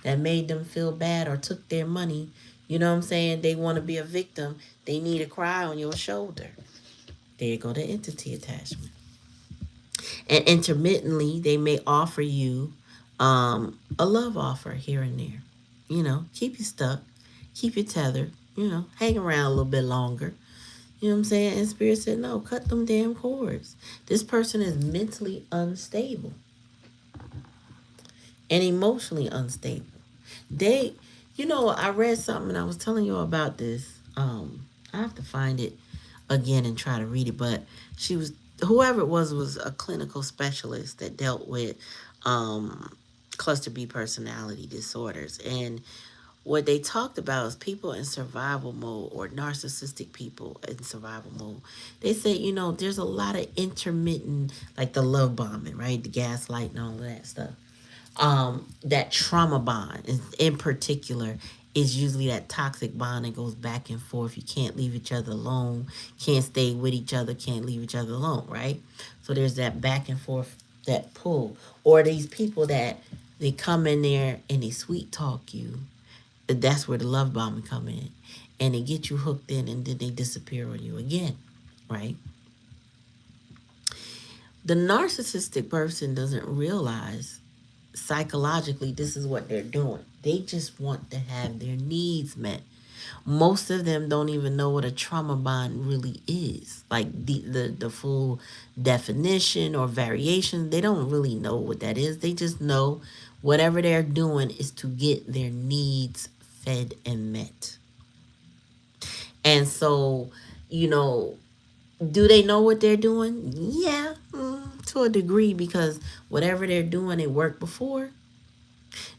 that made them feel bad or took their money. You know what I'm saying? They want to be a victim. They need a cry on your shoulder. There you go, the entity attachment. And intermittently, they may offer you A love offer here and there. Keep you stuck, keep you tethered, hang around a little bit longer. You know what I'm saying? And Spirit said, no, cut them damn cords. This person is mentally unstable and emotionally unstable. They, I read something and I was telling you about this. I have to find it again and try to read it, but she was, whoever it was a clinical specialist that dealt with cluster B personality disorders. And what they talked about is people in survival mode or narcissistic people in survival mode. They said, there's a lot of intermittent, like the love bombing, right? The gaslight and all of that stuff. That trauma bond in particular is usually that toxic bond that goes back and forth. You can't leave each other alone, can't stay with each other, can't leave each other alone, right? So there's that back and forth, that pull. Or these people that they come in there and they sweet talk you. That's where the love bombing come in. And they get you hooked in and then they disappear on you again, right? The narcissistic person doesn't realize psychologically this is what they're doing. They just want to have their needs met. Most of them don't even know what a trauma bond really is. Like the full definition or variation, they don't really know what that is. They just know whatever they're doing is to get their needs fed and met. And so, do they know what they're doing? Yeah, to a degree, because whatever they're doing, it worked before.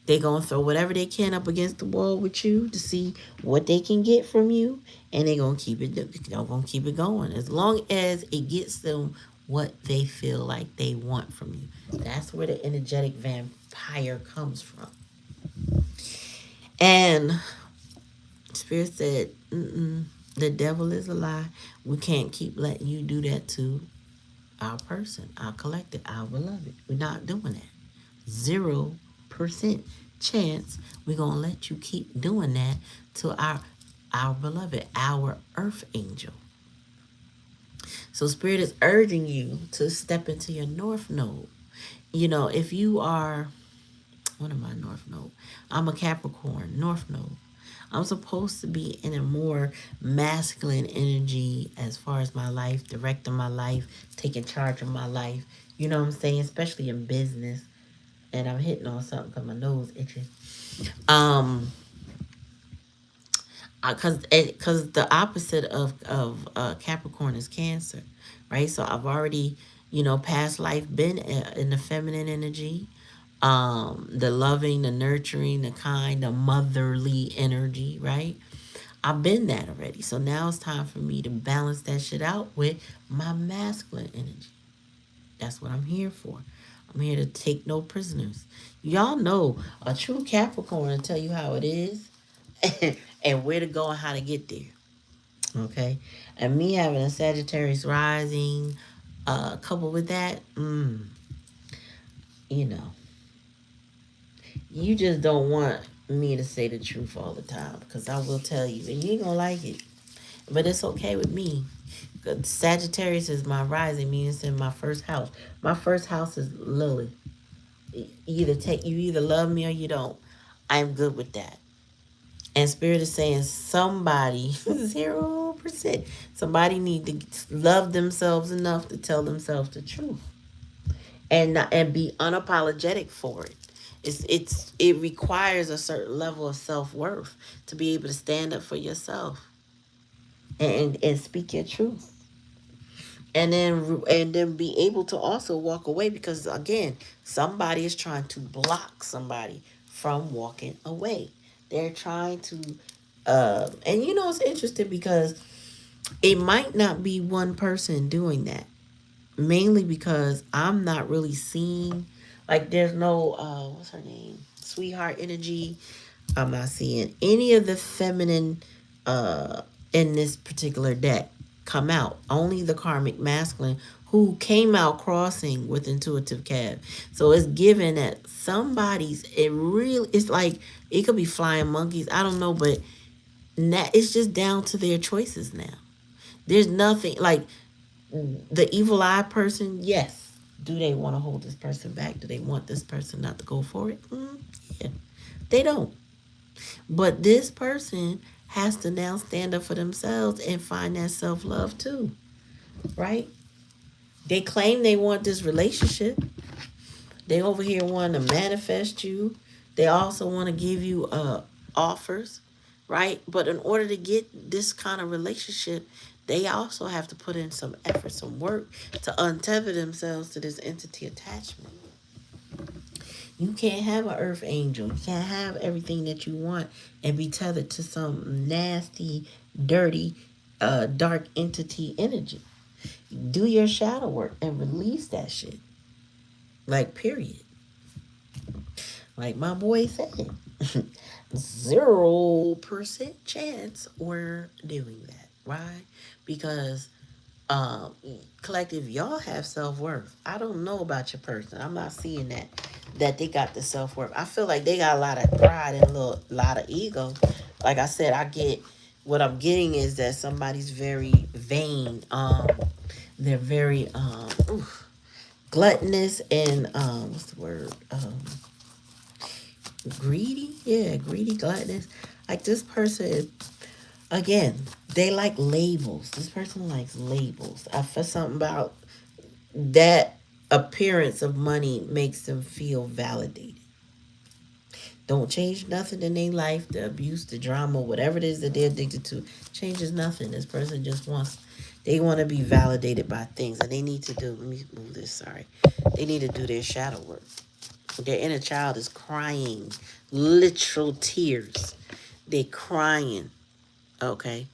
They're going to throw whatever they can up against the wall with you to see what they can get from you. And they're going to keep it going. As long as it gets them what they feel like they want from you. That's where the energetic vampire comes from. And Spirit said, the devil is a lie. We can't keep letting you do that to our person, our collective, our beloved. We're not doing that. 0% chance we're going to let you keep doing that to our beloved, our earth angel. So Spirit is urging you to step into your north node. If you are, what am I, north node? I'm a Capricorn, north node. I'm supposed to be in a more masculine energy as far as my life, directing my life, taking charge of my life. You know what I'm saying? Especially in business. And I'm hitting on something because my nose itching. Because the opposite of Capricorn is Cancer, right? So I've already, past life been in the feminine energy. The loving, the nurturing, the kind, the motherly energy, right? I've been that already. So now it's time for me to balance that shit out with my masculine energy. That's what I'm here for. I'm here to take no prisoners. Y'all know a true Capricorn will tell you how it is and where to go and how to get there. Okay? And me having a Sagittarius rising, coupled with that, you know, you just don't want me to say the truth all the time because I will tell you and you ain't gonna like it. But it's okay with me. Sagittarius is my rising, meaning it's in my first house. My first house is Lily. You either love me or you don't. I'm good with that. And Spirit is saying somebody 0%. Somebody need to love themselves enough to tell themselves the truth. And be unapologetic for it. It requires a certain level of self-worth to be able to stand up for yourself and speak your truth. And then be able to also walk away because again, somebody is trying to block somebody from walking away. They're trying to and it's interesting because it might not be one person doing that. Mainly because I'm not really seeing, like, there's no what's her name, sweetheart energy. I'm not seeing any of the feminine in this particular deck come out. Only the karmic masculine who came out crossing with intuitive Cav. So it's given that it's like it could be flying monkeys, I don't know, but it's just down to their choices now. There's nothing like the evil eye person, yes, Do they want to hold this person back? Do they want this person not to go for it? Yeah, they don't. But this person has to now stand up for themselves and find that self love too, right? They claim they want this relationship. They over here want to manifest you. They also want to give you offers, right? But in order to get this kind of relationship, they also have to put in some effort, some work to untether themselves to this entity attachment. You can't have an earth angel. You can't have everything that you want and be tethered to some nasty, dirty, dark entity energy. Do your shadow work and release that shit. Like, period. Like my boy said, 0% chance we're doing that. Why? Because collective, y'all have self-worth. I don't know about your person. I'm not seeing that they got the self-worth. I feel like they got a lot of pride and a lot of ego. Like I said, I get what I'm getting is that somebody's very vain. They're very gluttonous and what's the word? Greedy. Yeah, greedy, gluttonous. Like this person, again, they like labels. This person likes labels. I feel something about that appearance of money makes them feel validated. Don't change nothing in their life. The abuse, the drama, whatever it is that they're addicted to, changes nothing. This person just wants, they want to be validated by things, and they need to do. Let me move this. Sorry, they need to do their shadow work. Their inner child is crying, literal tears. They're crying. Okay,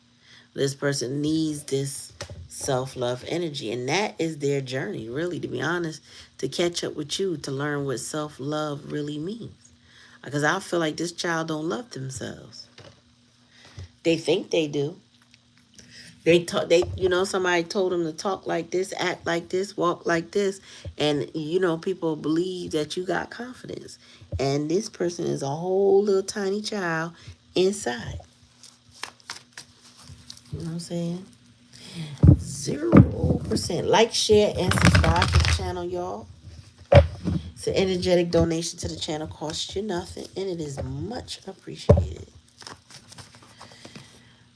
this person needs this self-love energy, and that is their journey, really, to be honest, to catch up with you, to learn what self-love really means. Because I feel like this child don't love themselves. They think they do. They talk. They, somebody told them to talk like this, act like this, walk like this, and people believe that you got confidence, and this person is a whole little tiny child inside. You know what I'm saying? 0%. Like, share, and subscribe to the channel, y'all. It's an energetic donation to the channel, costs you nothing, and it is much appreciated.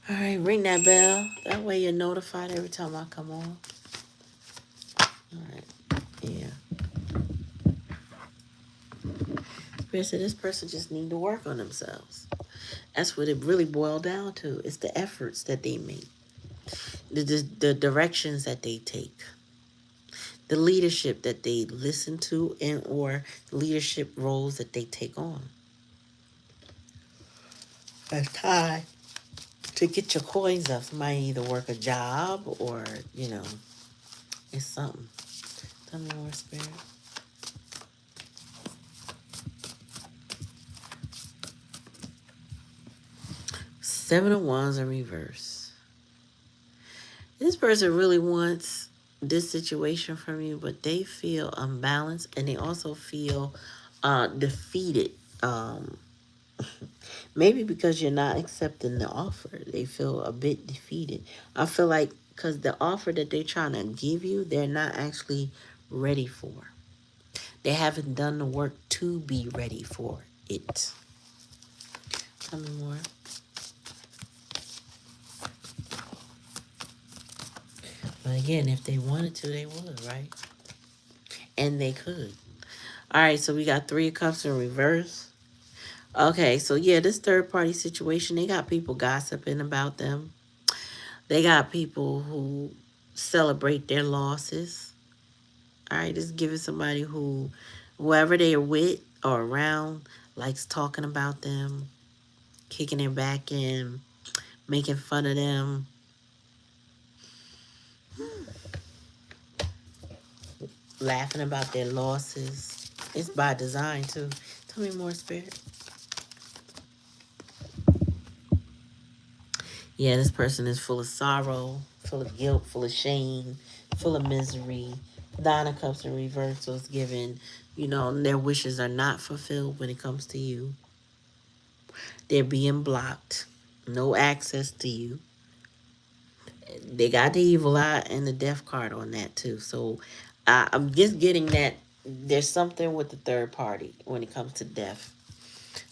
All right, ring that bell. That way you're notified every time I come on. All right, yeah. Spirit said this person just need to work on themselves. That's what it really boiled down to. It's the efforts that they make, the directions that they take, the leadership that they listen to, and or leadership roles that they take on. It's time to get your coins up. Somebody either work a job or, it's something. Tell me more, Spirit. Seven of Wands in reverse. This person really wants this situation from you, but they feel unbalanced and they also feel defeated. Maybe because you're not accepting the offer. They feel a bit defeated. I feel like because the offer that they're trying to give you, they're not actually ready for. They haven't done the work to be ready for it. Tell me more. But again, if they wanted to, they would, right? And they could. All right, so we got 3 of Cups in reverse. Okay, so yeah, this third party situation, they got people gossiping about them. They got people who celebrate their losses. All right, this is giving somebody whoever they are with or around, likes talking about them, kicking their back in, making fun of them. Laughing about their losses. It's by design, too. Tell me more, Spirit. Yeah, this person is full of sorrow, full of guilt, full of shame, full of misery. 9 of Cups in reverse, so it's given, their wishes are not fulfilled when it comes to you. They're being blocked. No access to you. They got the evil eye and the death card on that, too. So I'm just getting that there's something with the third party when it comes to death.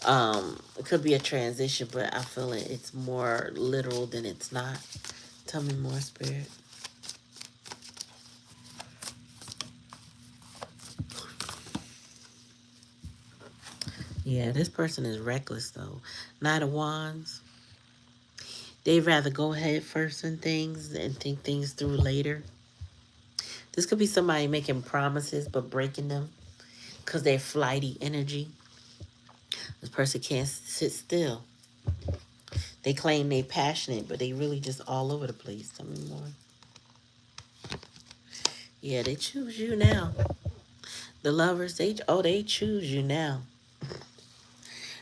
It could be a transition, but I feel it's more literal than it's not. Tell me more, spirit. Yeah, this person is reckless though. Knight of Wands. They'd rather go head first in things and think things through later. This could be somebody making promises but breaking them because they're flighty energy. This person can't sit still. They claim they passionate, but they really just all over the place. Tell me more. Yeah, they choose you now. The lovers, they choose you now.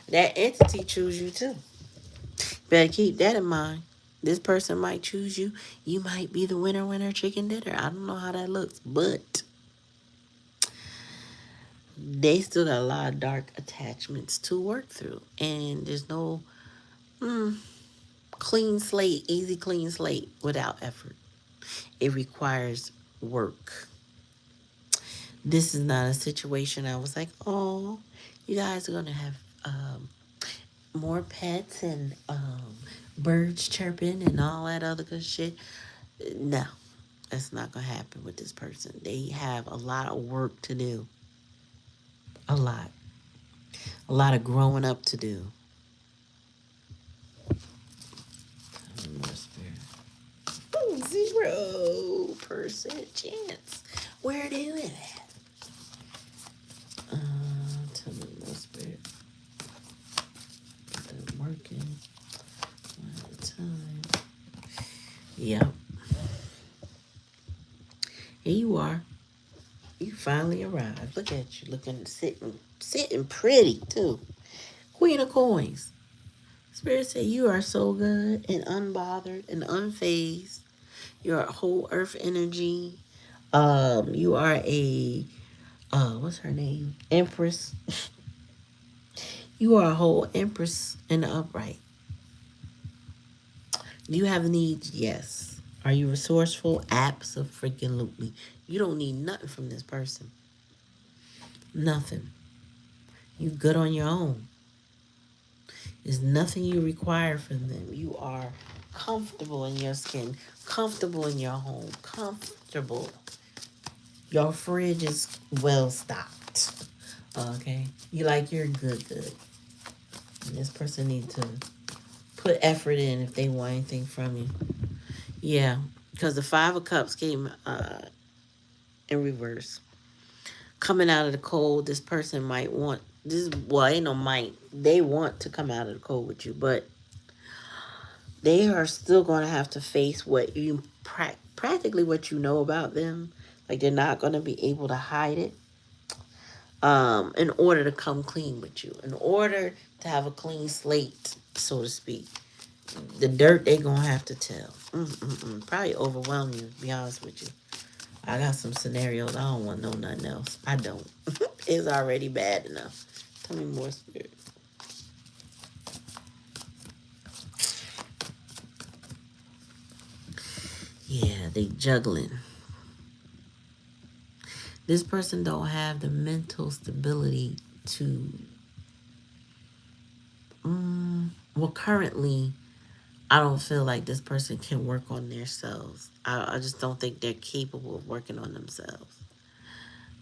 That entity choose you too. Better keep that in mind. This person might choose you. You might be the winner chicken dinner. I don't know how that looks, but they still got a lot of dark attachments to work through. And there's no clean slate, easy clean slate without effort. It requires work. This is not a situation I was like, oh, you guys are going to have more pets and birds chirping and all that other good shit. No, that's not going to happen with this person. They have a lot of work to do. A lot. A lot of growing up to do. More spirit. 0% chance. Where do you live at? Tell me more spirit. They're working all the time. Yep. Here you are. You finally arrived. Look at you, looking, sitting pretty too. Queen of Coins. Spirit said you are so good and unbothered and unfazed. You're a whole earth energy. You are a what's her name? Empress. You are a whole Empress in the upright. Do you have needs? Yes. Are you resourceful? Absolutely. You don't need nothing from this person. Nothing. You good on your own. There's nothing you require from them. You are comfortable in your skin, comfortable in your home, comfortable. Your fridge is well stocked. Okay? You like you're good. And this person needs to put effort in if they want anything from you. Yeah, because the Five of Cups came in reverse. Coming out of the cold, this person might want this. Well, ain't no might. They want to come out of the cold with you, but they are still going to have to face what you practically what you know about them. Like they're not going to be able to hide it. In order to come clean with you, in order to have a clean slate, so to speak, the dirt they gonna have to tell. Probably overwhelm you. To be honest with you. I got some scenarios. I don't want to know nothing else. I don't. It's already bad enough. Tell me more, spirit. Yeah, they juggling. This person don't have the mental stability to. Well, currently, I don't feel like this person can work on themselves. I just don't think they're capable of working on themselves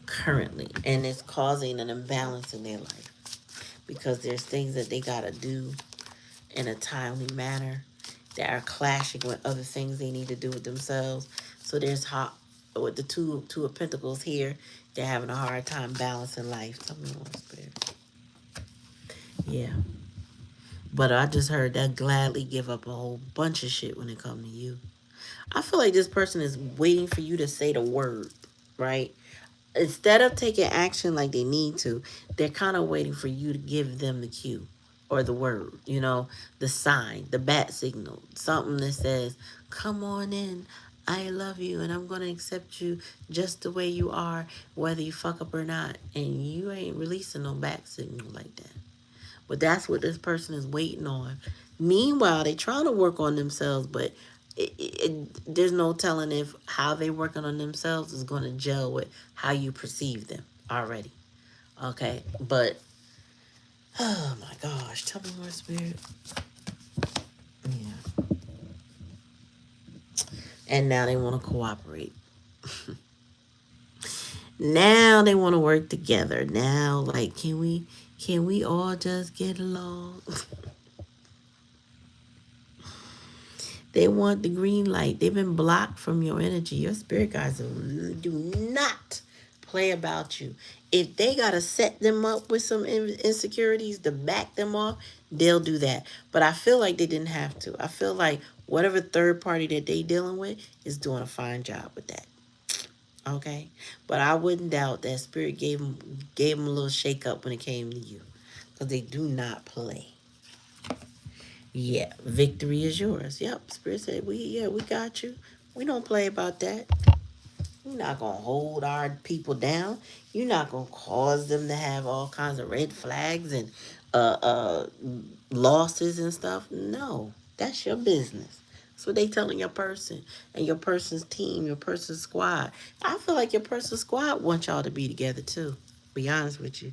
currently, and it's causing an imbalance in their life because there's things that they gotta do in a timely manner that are clashing with other things they need to do with themselves. So there's hot with the two of Pentacles here. They're having a hard time balancing life. Tell me more, spirit. Yeah, but I just heard that gladly give up a whole bunch of shit when it comes to you. I feel like this person is waiting for you to say the word, right? Instead of taking action like they need to, they're kind of waiting for you to give them the cue or the word, the sign, the bat signal, something that says, come on in. I love you and I'm going to accept you just the way you are, whether you fuck up or not. And you ain't releasing no bat signal like that. But that's what this person is waiting on. Meanwhile, they trying to work on themselves, but There's no telling if how they working on themselves is going to gel with how you perceive them already. Okay, but oh my gosh, tell me more, spirit. Yeah, and now they want to cooperate. Now they want to work together. Now, like, can we all just get along? They want the green light. They've been blocked from your energy. Your spirit guides do not play about you. If they got to set them up with some insecurities to back them off, they'll do that. But I feel like they didn't have to. I feel like whatever third party that they dealing with is doing a fine job with that. Okay? But I wouldn't doubt that spirit gave them a little shake up when it came to you. Because they do not play. Yeah, victory is yours. Yep, Spirit said we got you. We don't play about that. You're not gonna hold our people down. You're not gonna cause them to have all kinds of red flags and uh uh losses and stuff. No, that's your business. That's what they telling your person and your person's team, your person's squad. I feel like your person's squad wants y'all to be together too. Be honest with you,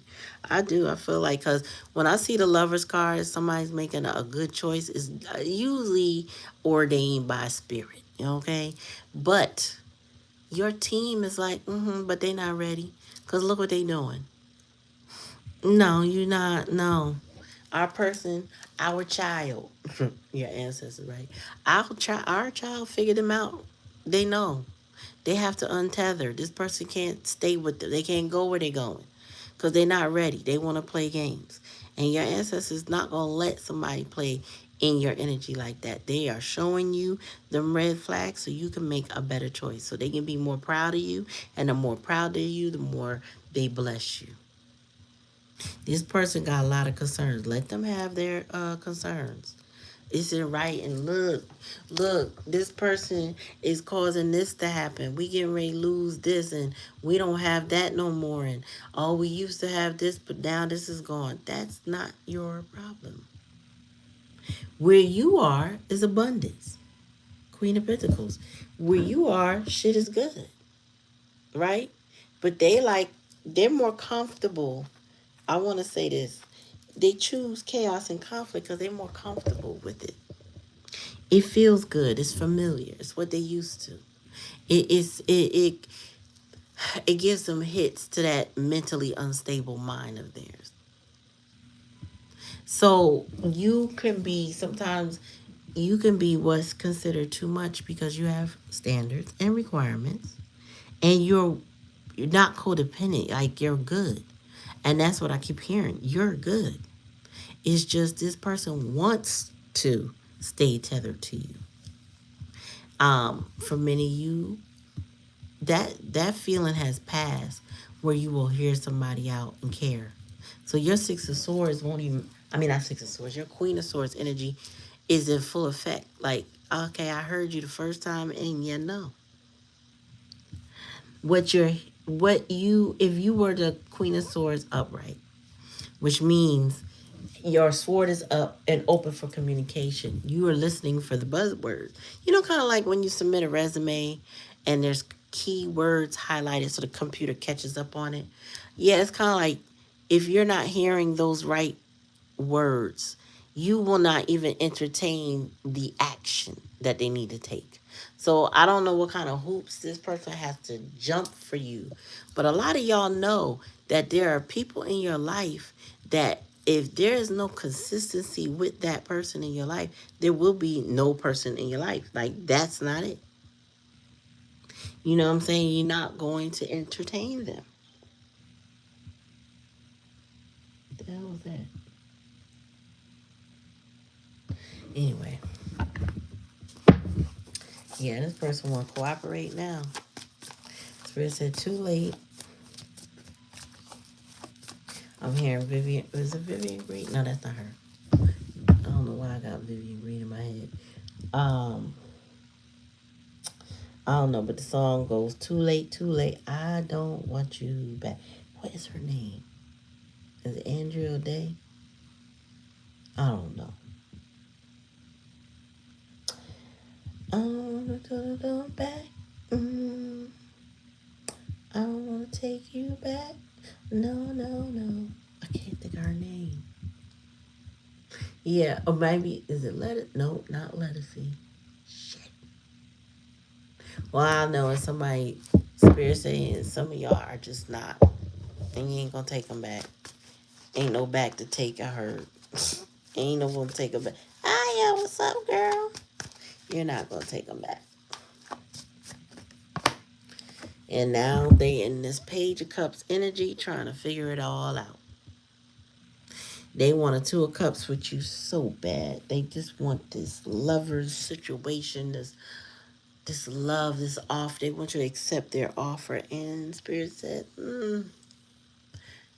I do. I feel like because when I see the lovers card, somebody's making a good choice. Is usually ordained by spirit. Okay, but your team is like, but they not ready. Cause look what they doing. No, you're not. No, our person, our child, your ancestors, right? Our child figured them out. They know. They have to untether. This person can't stay with them. They can't go where they're going because they're not ready. They want to play games. And your ancestors not going to let somebody play in your energy like that. They are showing you them red flags so you can make a better choice. So they can be more proud of you. And the more proud of you, the more they bless you. This person got a lot of concerns. Let them have their concerns. Is it right? And look, this person is causing this to happen. We getting ready to lose this, and we don't have that no more. And oh, we used to have this, but now this is gone. That's not your problem. Where you are is abundance. Queen of Pentacles. Where you are, shit is good, right? But they're more comfortable. I want to say this. They choose chaos and conflict because they're more comfortable with it. It feels good. It's familiar. It's what they used to. It gives them hits to that mentally unstable mind of theirs. So you can be what's considered too much because you have standards and requirements, and you're not codependent. Like you're good, and that's what I keep hearing. You're good. It's just this person wants to stay tethered to you. For many of you, that feeling has passed where you will hear somebody out and care. So your Six of Swords won't even, I mean, not Six of Swords, your Queen of Swords energy is in full effect. Like, okay, I heard you the first time and you know. If you were the Queen of Swords upright, which means your sword is up and open for communication. You are listening for the buzzword. Kind of like when you submit a resume and there's keywords highlighted so the computer catches up on it. Yeah, it's kind of like if you're not hearing those right words, you will not even entertain the action that they need to take. So I don't know what kind of hoops this person has to jump for you, but a lot of y'all know that there are people in your life that if there is no consistency with that person in your life, there will be no person in your life. Like that's not it. You know what I'm saying? You're not going to entertain them. What the hell was that? Anyway, yeah, this person want to cooperate now. Spirit said too late. I'm hearing Vivian. Is it Vivian Green? No, that's not her. I don't know why I got Vivian Green in my head. Um, I don't know, but the song goes too late, too late. I don't want you back. What is her name? Is it Andrea Day? I don't know. I wanna go back. Mm, I wanna take you back. No, no, no. I can't think of her name. Yeah, or maybe is it Let It? No, not Let It See. Shit. Well, I know it's somebody spirit saying some of y'all are just not, and you ain't gonna take them back. Ain't no back to take. I heard. Ain't no gonna take them back. Ah, yeah, what's up, girl? You're not gonna take them back. And now they in this Page of Cups energy trying to figure it all out. They want a Two of Cups with you so bad. They just want this lover's situation, this love, this offer. They want you to accept their offer. And Spirit said,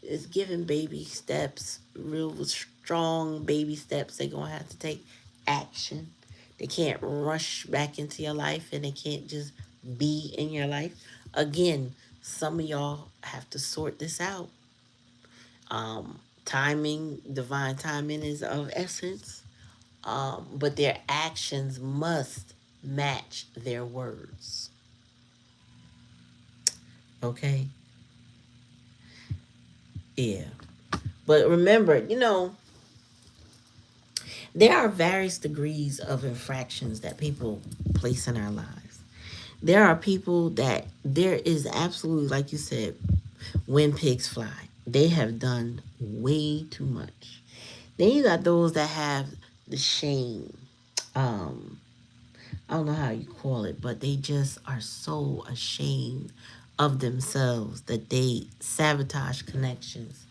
it's giving baby steps, real strong baby steps. They're going to have to take action. They can't rush back into your life and they can't just be in your life. Again, some of y'all have to sort this out. Timing, divine timing is of essence, but their actions must match their words. Okay? Yeah. But remember, there are various degrees of infractions that people place in our lives. There are people that there is absolutely, like you said, when pigs fly, they have done way too much. Then you got those that have the shame. Um, I don't know how you call it, but they just are so ashamed of themselves that they sabotage connections.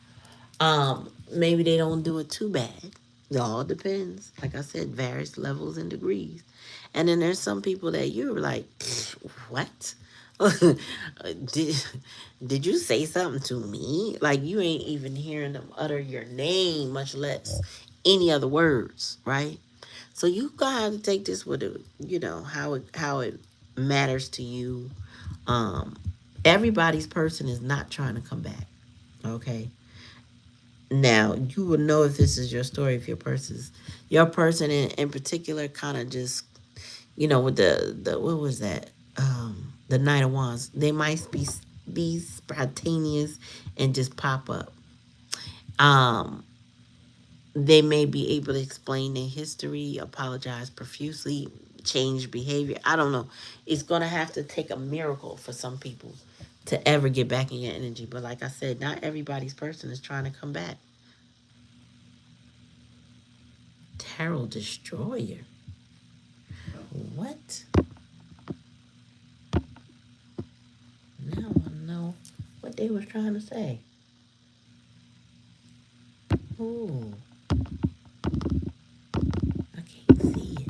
Maybe they don't do it too bad. It all depends. Like I said, various levels and degrees. And then there's some people that you're like, what? did, did you say something to me? Like you ain't even hearing them utter your name, much less any other words, right? So you gotta have to take this with it, how it matters to you. Um, Everybody's person is not trying to come back. Okay. Now you will know if this is your story if your person in particular kind of just with the what was that the Knight of Wands, they might be spontaneous and just pop up. um they may be able to explain their history, apologize profusely, change behavior. I don't know. It's gonna have to take a miracle for some people to ever get back in your energy. But like I said, not everybody's person is trying to come back. Tarot Destroyer. What? Now I know what they was trying to say. Ooh, I can't see it.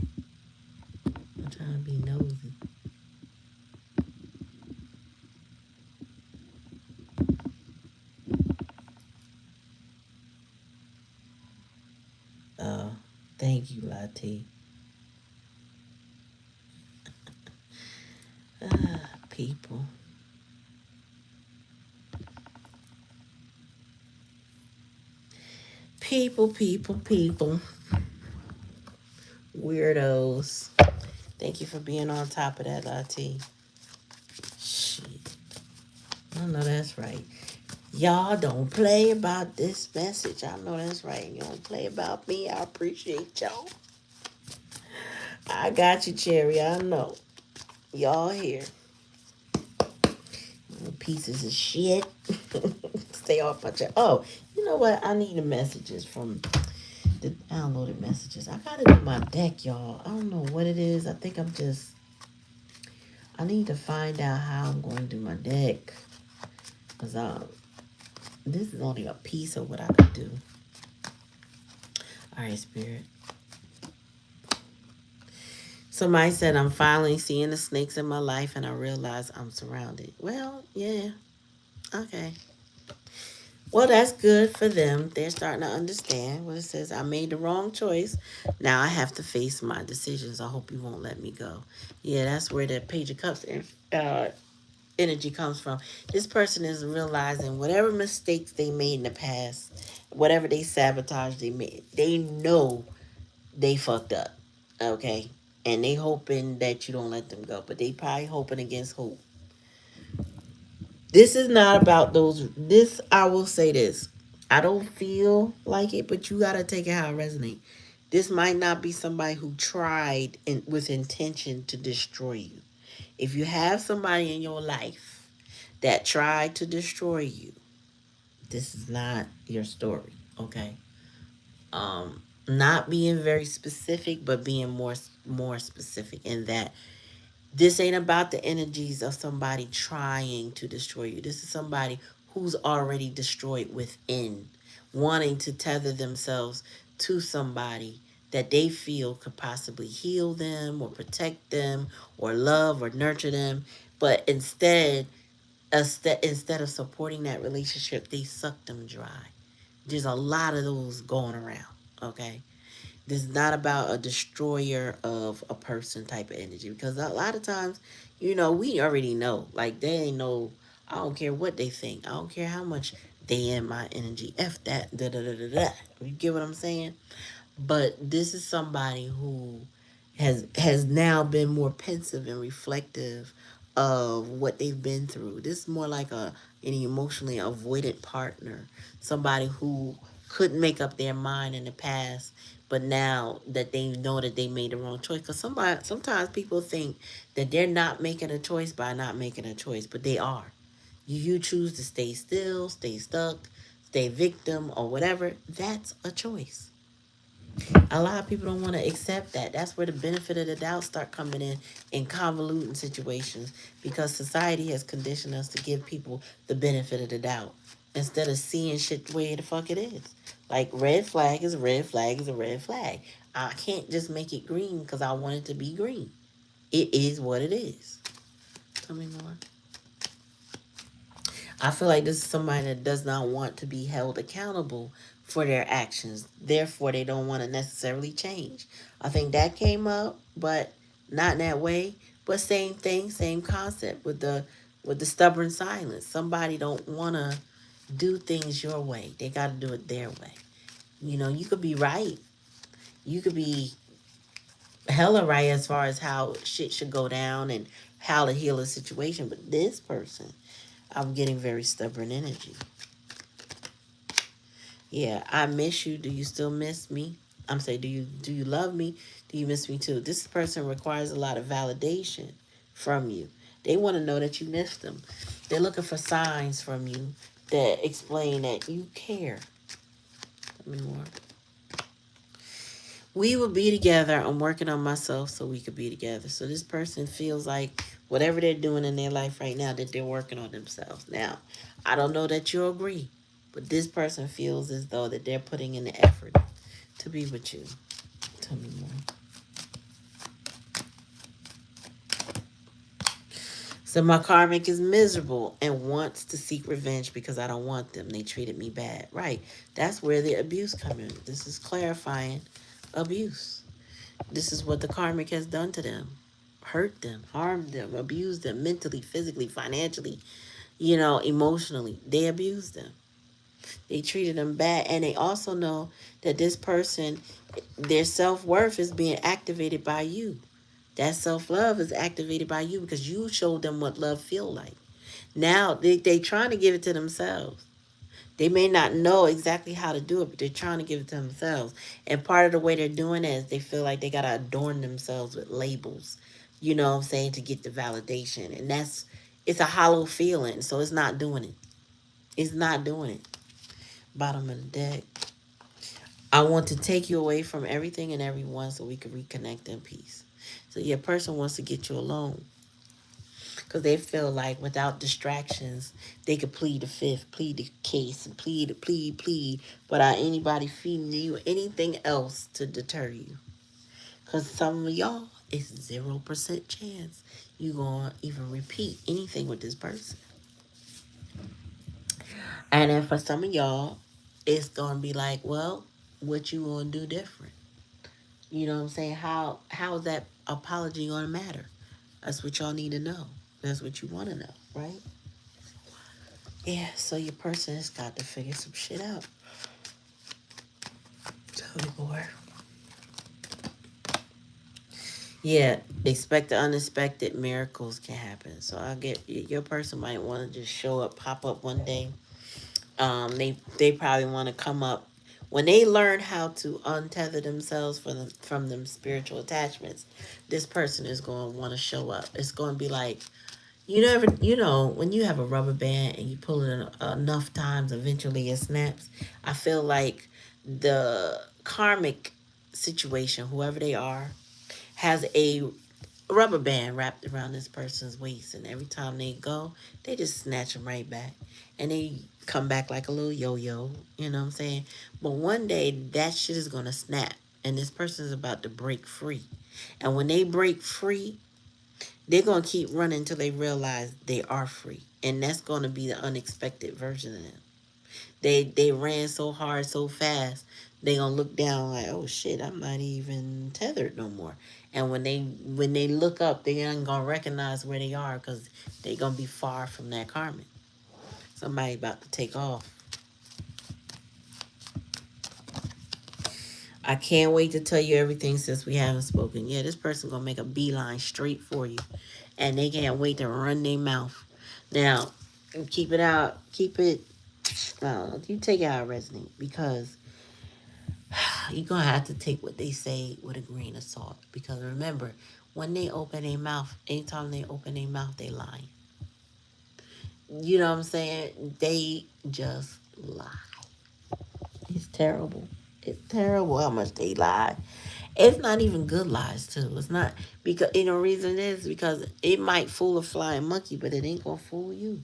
I'm trying to be nosy. Oh, thank you, Latte. People. People. Weirdos. Thank you for being on top of that, Latte. Shit. I know that's right. Y'all don't play about this message. I know that's right. You don't play about me. I appreciate y'all. I got you, Cherry. I know. Y'all here. Pieces of shit. Stay off my chat. Oh, you know what? I need the messages from the downloaded messages. I gotta do my deck, y'all. I don't know what it is. I think I need to find out how I'm going to do my deck. Because this is only a piece of what I could do. All right, Spirit. Somebody said, I'm finally seeing the snakes in my life and I realize I'm surrounded. Well, yeah. Okay. Well, that's good for them. They're starting to understand what it says. I made the wrong choice. Now I have to face my decisions. I hope you won't let me go. Yeah, that's where the Page of Cups energy comes from. This person is realizing whatever mistakes they made in the past, whatever they sabotage they made, they know they fucked up. Okay? and they hoping that you don't let them go, but they probably hoping against hope. This is not about those. This, I will say this. I don't feel like it, but you gotta take it how it resonates. This might not be somebody who tried with intention to destroy you. If you have somebody in your life that tried to destroy you, this is not your story, okay? Not being very specific, but being more specific in that this ain't about the energies of somebody trying to destroy you. This is somebody who's already destroyed within, wanting to tether themselves to somebody that they feel could possibly heal them or protect them or love or nurture them. But instead of supporting that relationship, they suck them dry. There's a lot of those going around, okay? This is not about a destroyer of a person type of energy, because a lot of times, we already know. Like, they ain't know. I don't care what they think. I don't care how much they in my energy. F that. Da da da da da. You get what I'm saying? But this is somebody who has now been more pensive and reflective of what they've been through. This is more like an emotionally avoidant partner, somebody who couldn't make up their mind in the past, but now that they know that they made the wrong choice. Because sometimes people think that they're not making a choice by not making a choice, but they are. You choose to stay still, stay stuck, stay victim, or whatever. That's a choice. A lot of people don't want to accept that. That's where the benefit of the doubt start coming in convoluting situations, because society has conditioned us to give people the benefit of the doubt instead of seeing shit the way the fuck it is. Like, red flag is a red flag is a red flag. I can't just make it green because I want it to be green. It is what it is. Tell me more. I feel like this is somebody that does not want to be held accountable for their actions. Therefore, they don't want to necessarily change. I think that came up, but not in that way. But same thing, same concept with the stubborn silence. Somebody don't want to do things your way. They got to do it their way. You could be right. You could be hella right as far as how shit should go down and how to heal a situation. But this person, I'm getting very stubborn energy. Yeah, I miss you. Do you still miss me? I'm saying, do you love me? Do you miss me too? This person requires a lot of validation from you. They want to know that you miss them. They're looking for signs from you that explain that you care. Tell me more. We will be together. I'm working on myself so we could be together. So this person feels like whatever they're doing in their life right now, that they're working on themselves. Now, I don't know that you'll agree, but this person feels as though that they're putting in the effort to be with you. Tell me more. So my karmic is miserable and wants to seek revenge because I don't want them. They treated me bad. Right. That's where the abuse comes in. This is clarifying abuse. This is what the karmic has done to them. Hurt them, harmed them, abused them mentally, physically, financially, emotionally. They abused them. They treated them bad. And they also know that this person, their self-worth is being activated by you. That self-love is activated by you because you showed them what love feel like. Now they trying to give it to themselves. They may not know exactly how to do it, but they're trying to give it to themselves. And part of the way they're doing it is they feel like they got to adorn themselves with labels, what I'm saying, to get the validation. And it's a hollow feeling, so it's not doing it. It's not doing it. Bottom of the deck. I want to take you away from everything and everyone so we can reconnect in peace. So your person wants to get you alone because they feel like without distractions, they could plead the fifth, plead the case, and plead, without anybody feeding you anything else to deter you. Because some of y'all, it's 0% chance you going to even repeat anything with this person. And then for some of y'all, it's going to be like, well, what you going to do different? You know what I'm saying? How is that apology going to matter? That's what y'all need to know. That's what you want to know, right? Yeah, so your person has got to figure some shit out. Tell me more. Yeah, expect the unexpected. Miracles can happen. So I get your person might want to just show up, pop up one day. They probably want to come up when they learn how to untether themselves from them spiritual attachments. This person is going to want to show up. It's going to be like, when you have a rubber band and you pull it enough times, eventually it snaps. I feel like the karmic situation, whoever they are, has a rubber band wrapped around this person's waist, and every time they go, they just snatch them right back, and they come back like a little yo-yo. You know what I'm saying? But one day that shit is gonna snap, and this person is about to break free. And when they break free, they're gonna keep running until they realize they are free, and that's gonna be the unexpected version of them. They ran so hard, so fast. They gonna look down like, oh shit, I'm not even tethered no more. And when they look up, they ain't gonna recognize where they are because they gonna be far from that karmic. Somebody about to take off. I can't wait to tell you everything since we haven't spoken. Yeah, this person gonna make a beeline straight for you, and they can't wait to run their mouth. Now, keep it out. Keep it. You take it out of resonate because you're gonna have to take what they say with a grain of salt. Because remember, when they open their mouth, anytime they open their mouth, they lying. You know what I'm saying? They just lie. It's terrible. It's terrible how much they lie. It's not even good lies too. It's not because reason is because it might fool a flying monkey, but it ain't gonna fool you.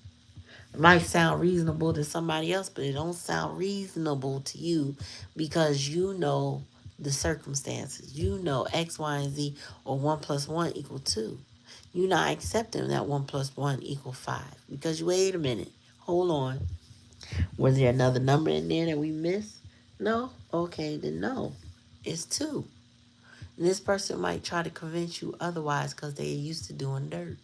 It might sound reasonable to somebody else, but it don't sound reasonable to you because you know the circumstances. You know X, Y, and Z or 1 plus 1 equal 2. You're not accepting that 1 plus 1 equal 5 because wait a minute, hold on. Was there another number in there that we missed? No? Okay, then no. It's 2. And this person might try to convince you otherwise because they're used to doing dirt.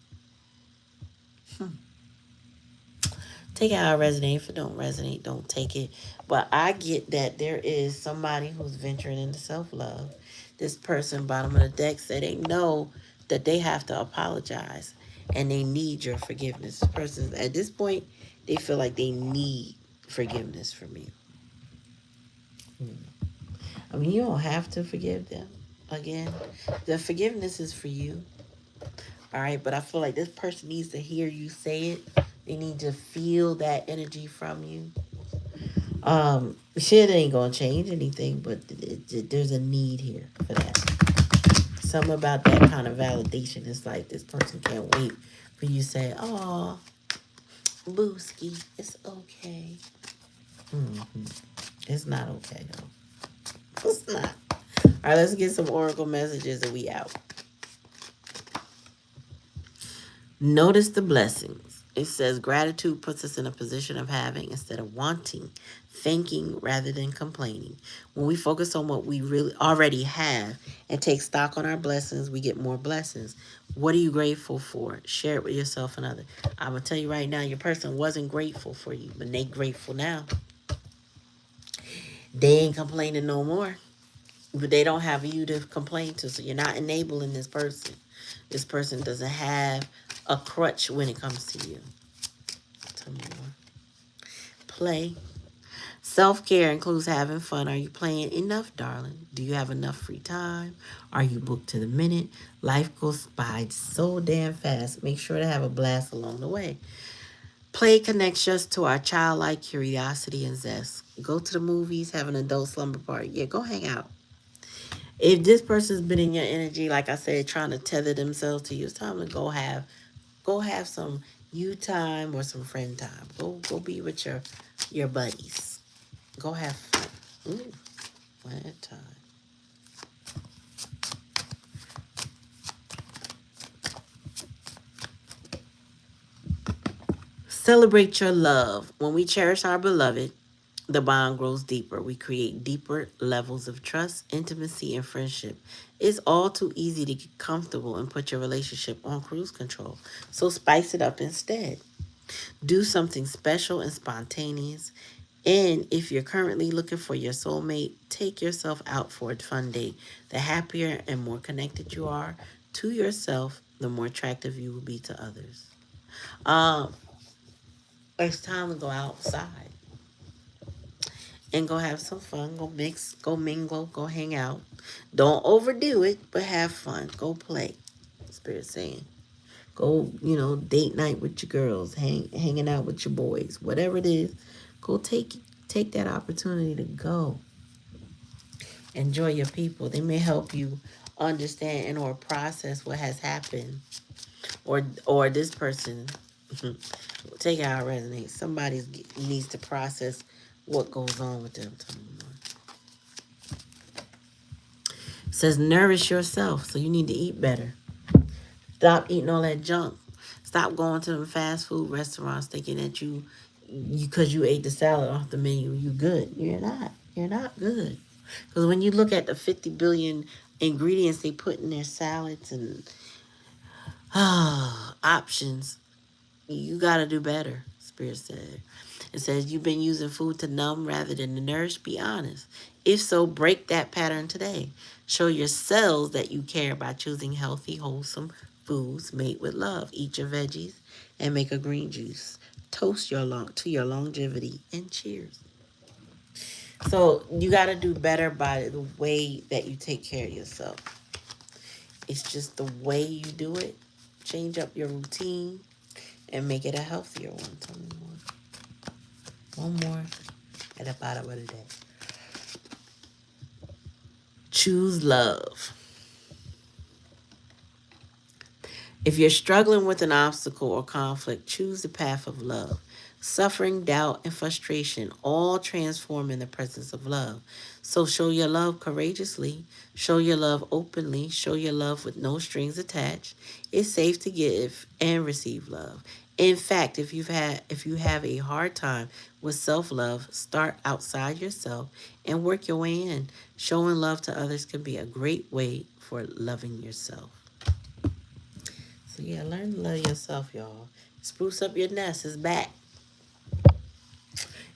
Take it how it resonate. If it don't resonate, don't take it. But I get that there is somebody who's venturing into self-love. This person, bottom of the deck, said they know that they have to apologize and they need your forgiveness. This person, at this point, they feel like they need forgiveness from you. I mean, you don't have to forgive them. Again, the forgiveness is for you. All right, but I feel like this person needs to hear you say it. They need to feel that energy from you. Shit ain't gonna change anything, but there's a need here for that. Something about that kind of validation. It's like this person can't wait for you to say, "Oh, Booski, it's okay." hmm It's not okay though. It's not. All right, let's get some oracle messages and we out. Notice the blessings. It says gratitude puts us in a position of having instead of wanting, thanking rather than complaining. When we focus on what we really already have and take stock on our blessings, we get more blessings. What are you grateful for? Share it with yourself and others. I'm going to tell you right now, your person wasn't grateful for you, but they grateful now. They ain't complaining no more, but they don't have you to complain to, so you're not enabling this person. This person doesn't have a crutch when it comes to you. Tell me more. Play. Self-care includes having fun. Are you playing enough, darling? Do you have enough free time? Are you booked to the minute? Life goes by so damn fast. Make sure to have a blast along the way. Play connects us to our childlike curiosity and zest. Go to the movies, have an adult slumber party. Yeah, go hang out. If this person's been in your energy, like I said, trying to tether themselves to you, it's time to go have some you time or some friend time. Go be with your buddies. Go have fun. Ooh, fun time. Celebrate your love. When we cherish our beloved, the bond grows deeper. We create deeper levels of trust, intimacy, and friendship. It's all too easy to get comfortable and put your relationship on cruise control. So spice it up instead. Do something special and spontaneous. And if you're currently looking for your soulmate, take yourself out for a fun date. The happier and more connected you are, to yourself, the more attractive you will be to others. Um, it's time to go outside and go have some fun. Go mix, go mingle, go hang out. Don't overdo it, but have fun. Go play. Spirit saying, go, date night with your girls, hanging out with your boys, whatever it is. Go take that opportunity to go enjoy your people. They may help you understand and or process what has happened, or this person. Take it how it resonates. Somebody needs to process what goes on with them. It says nourish yourself, so you need to eat better. Stop eating all that junk. Stop going to them fast food restaurants thinking that you because you ate the salad off the menu, you good. You're not. You're not good. Because when you look at the 50 billion ingredients they put in their salads and options, you got to do better, Spirit said. It says you've been using food to numb rather than to nourish. Be honest. If so, break that pattern today. Show your cells that you care by choosing healthy, wholesome foods made with love. Eat your veggies and make a green juice. Toast to your longevity and cheers. So you got to do better by the way that you take care of yourself. It's just the way you do it. Change up your routine and make it a healthier one. Tell me more. One more at the bottom of the day. Choose love. If you're struggling with an obstacle or conflict, choose the path of love. Suffering, doubt, and frustration all transform in the presence of love. So show your love courageously. Show your love openly. Show your love with no strings attached. It's safe to give and receive love. In fact, if you have a hard time with self-love, start outside yourself and work your way in. Showing love to others can be a great way for loving yourself. So yeah, learn to love yourself, y'all. Spruce up your nest. It's back.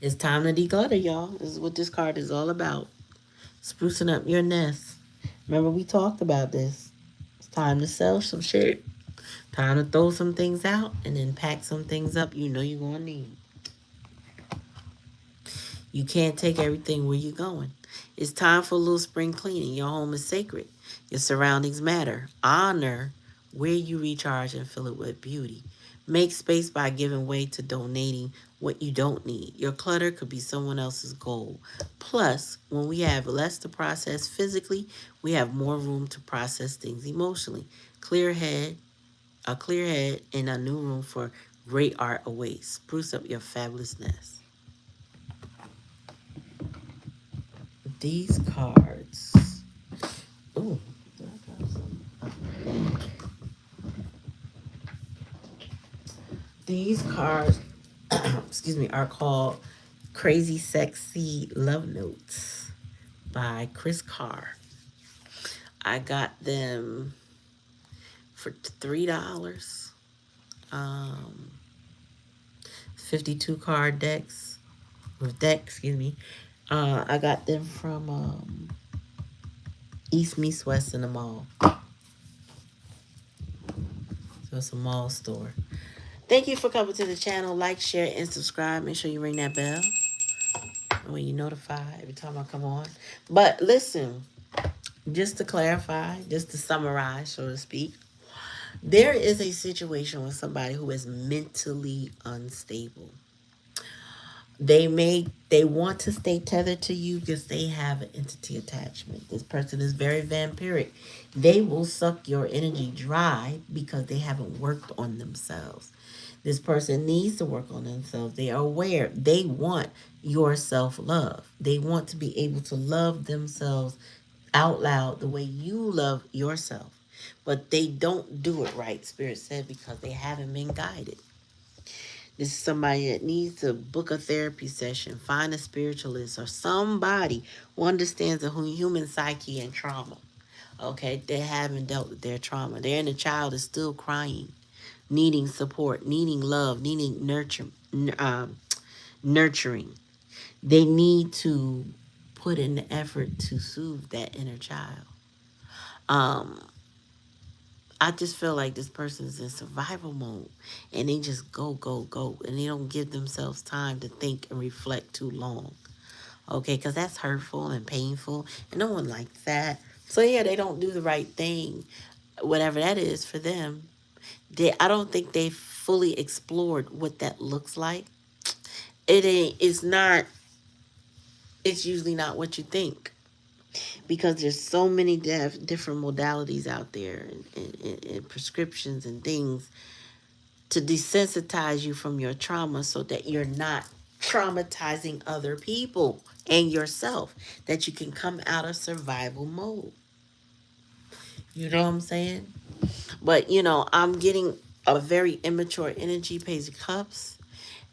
It's time to declutter, y'all. This is what this card is all about. Sprucing up your nest. Remember we talked about this. It's time to sell some shit. Time to throw some things out and then pack some things up you know you're going to need. You can't take everything where you're going. It's time for a little spring cleaning. Your home is sacred. Your surroundings matter. Honor where you recharge and fill it with beauty. Make space by giving way to donating what you don't need. Your clutter could be someone else's goal. Plus, when we have less to process physically, we have more room to process things emotionally. A clear head, and a new room for great art awaits. Spruce up your fabulous nest. These cards. Ooh. These cards, excuse me, are called Crazy Sexy Love Notes by Chris Carr. I got them for $3. 52 card decks. Excuse me. I got them from East Meets West in the mall. So it's a mall store. Thank you for coming to the channel. Like, share, and subscribe. Make sure you ring that bell when you're notified every time I come on. But listen, just to clarify, just to summarize, so to speak, there is a situation with somebody who is mentally unstable. They want to stay tethered to you because they have an entity attachment. This person is very vampiric. They will suck your energy dry because they haven't worked on themselves. This person needs to work on themselves. They are aware. They want your self-love. They want to be able to love themselves out loud the way you love yourself. But they don't do it right, Spirit said, because they haven't been guided. This is somebody that needs to book a therapy session, find a spiritualist, or somebody who understands the human psyche and trauma. Okay, they haven't dealt with their trauma. Their inner child is still crying, needing support, needing love, needing nurturing. They need to put in the effort to soothe that inner child. I just feel like this person's in survival mode and they just go, go, go. And they don't give themselves time to think and reflect too long. Okay, because that's hurtful and painful. And no one likes that. So, yeah, they don't do the right thing, whatever that is for them. I don't think they fully explored what that looks like. It's not, it's usually not what you think because there's so many different modalities out there and prescriptions and things to desensitize you from your trauma so that you're not traumatizing other people and yourself, that you can come out of survival mode. You know what I'm saying? But I'm getting a very immature energy, Page of Cups.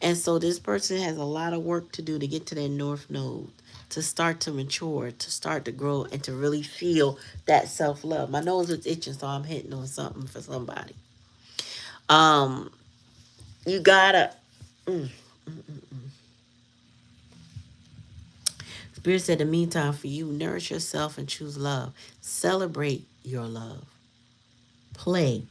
And so this person has a lot of work to do to get to their north node, to start to mature, to start to grow, and to really feel that self love. My nose is itching, so I'm hitting on something for somebody. Um, you gotta. Mm, Spirit said, in the meantime, for you, nourish yourself and choose love. Celebrate your love. Play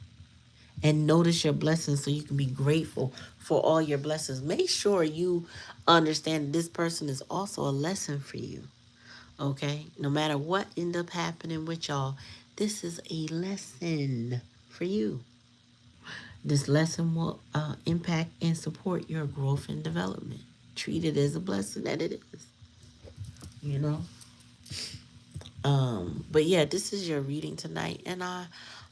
and notice your blessings so you can be grateful for all your blessings. Make sure you understand this person is also a lesson for you. Okay? No matter what end up happening with y'all, this is a lesson for you. This lesson will impact and support your growth and development. Treat it as a blessing that it is. You know? But yeah, this is your reading tonight, and I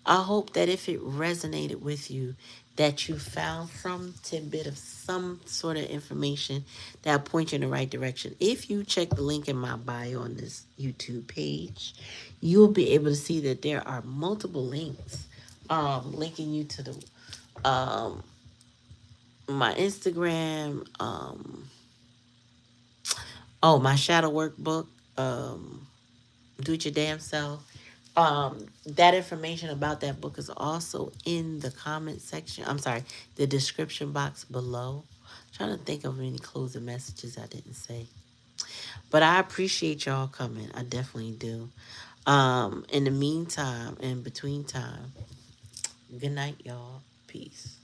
hope that if it resonated with you, that you found some tidbit of some sort of information that point you in the right direction. If you check the link in my bio on this YouTube page, you'll be able to see that there are multiple links linking you to the my Instagram, my shadow workbook, do it your damn self. That information about that book is also in the comment section. I'm sorry, the description box below. I'm trying to think of any closing messages I didn't say. But I appreciate y'all coming. I definitely do. In the meantime, in between time, good night, y'all. Peace.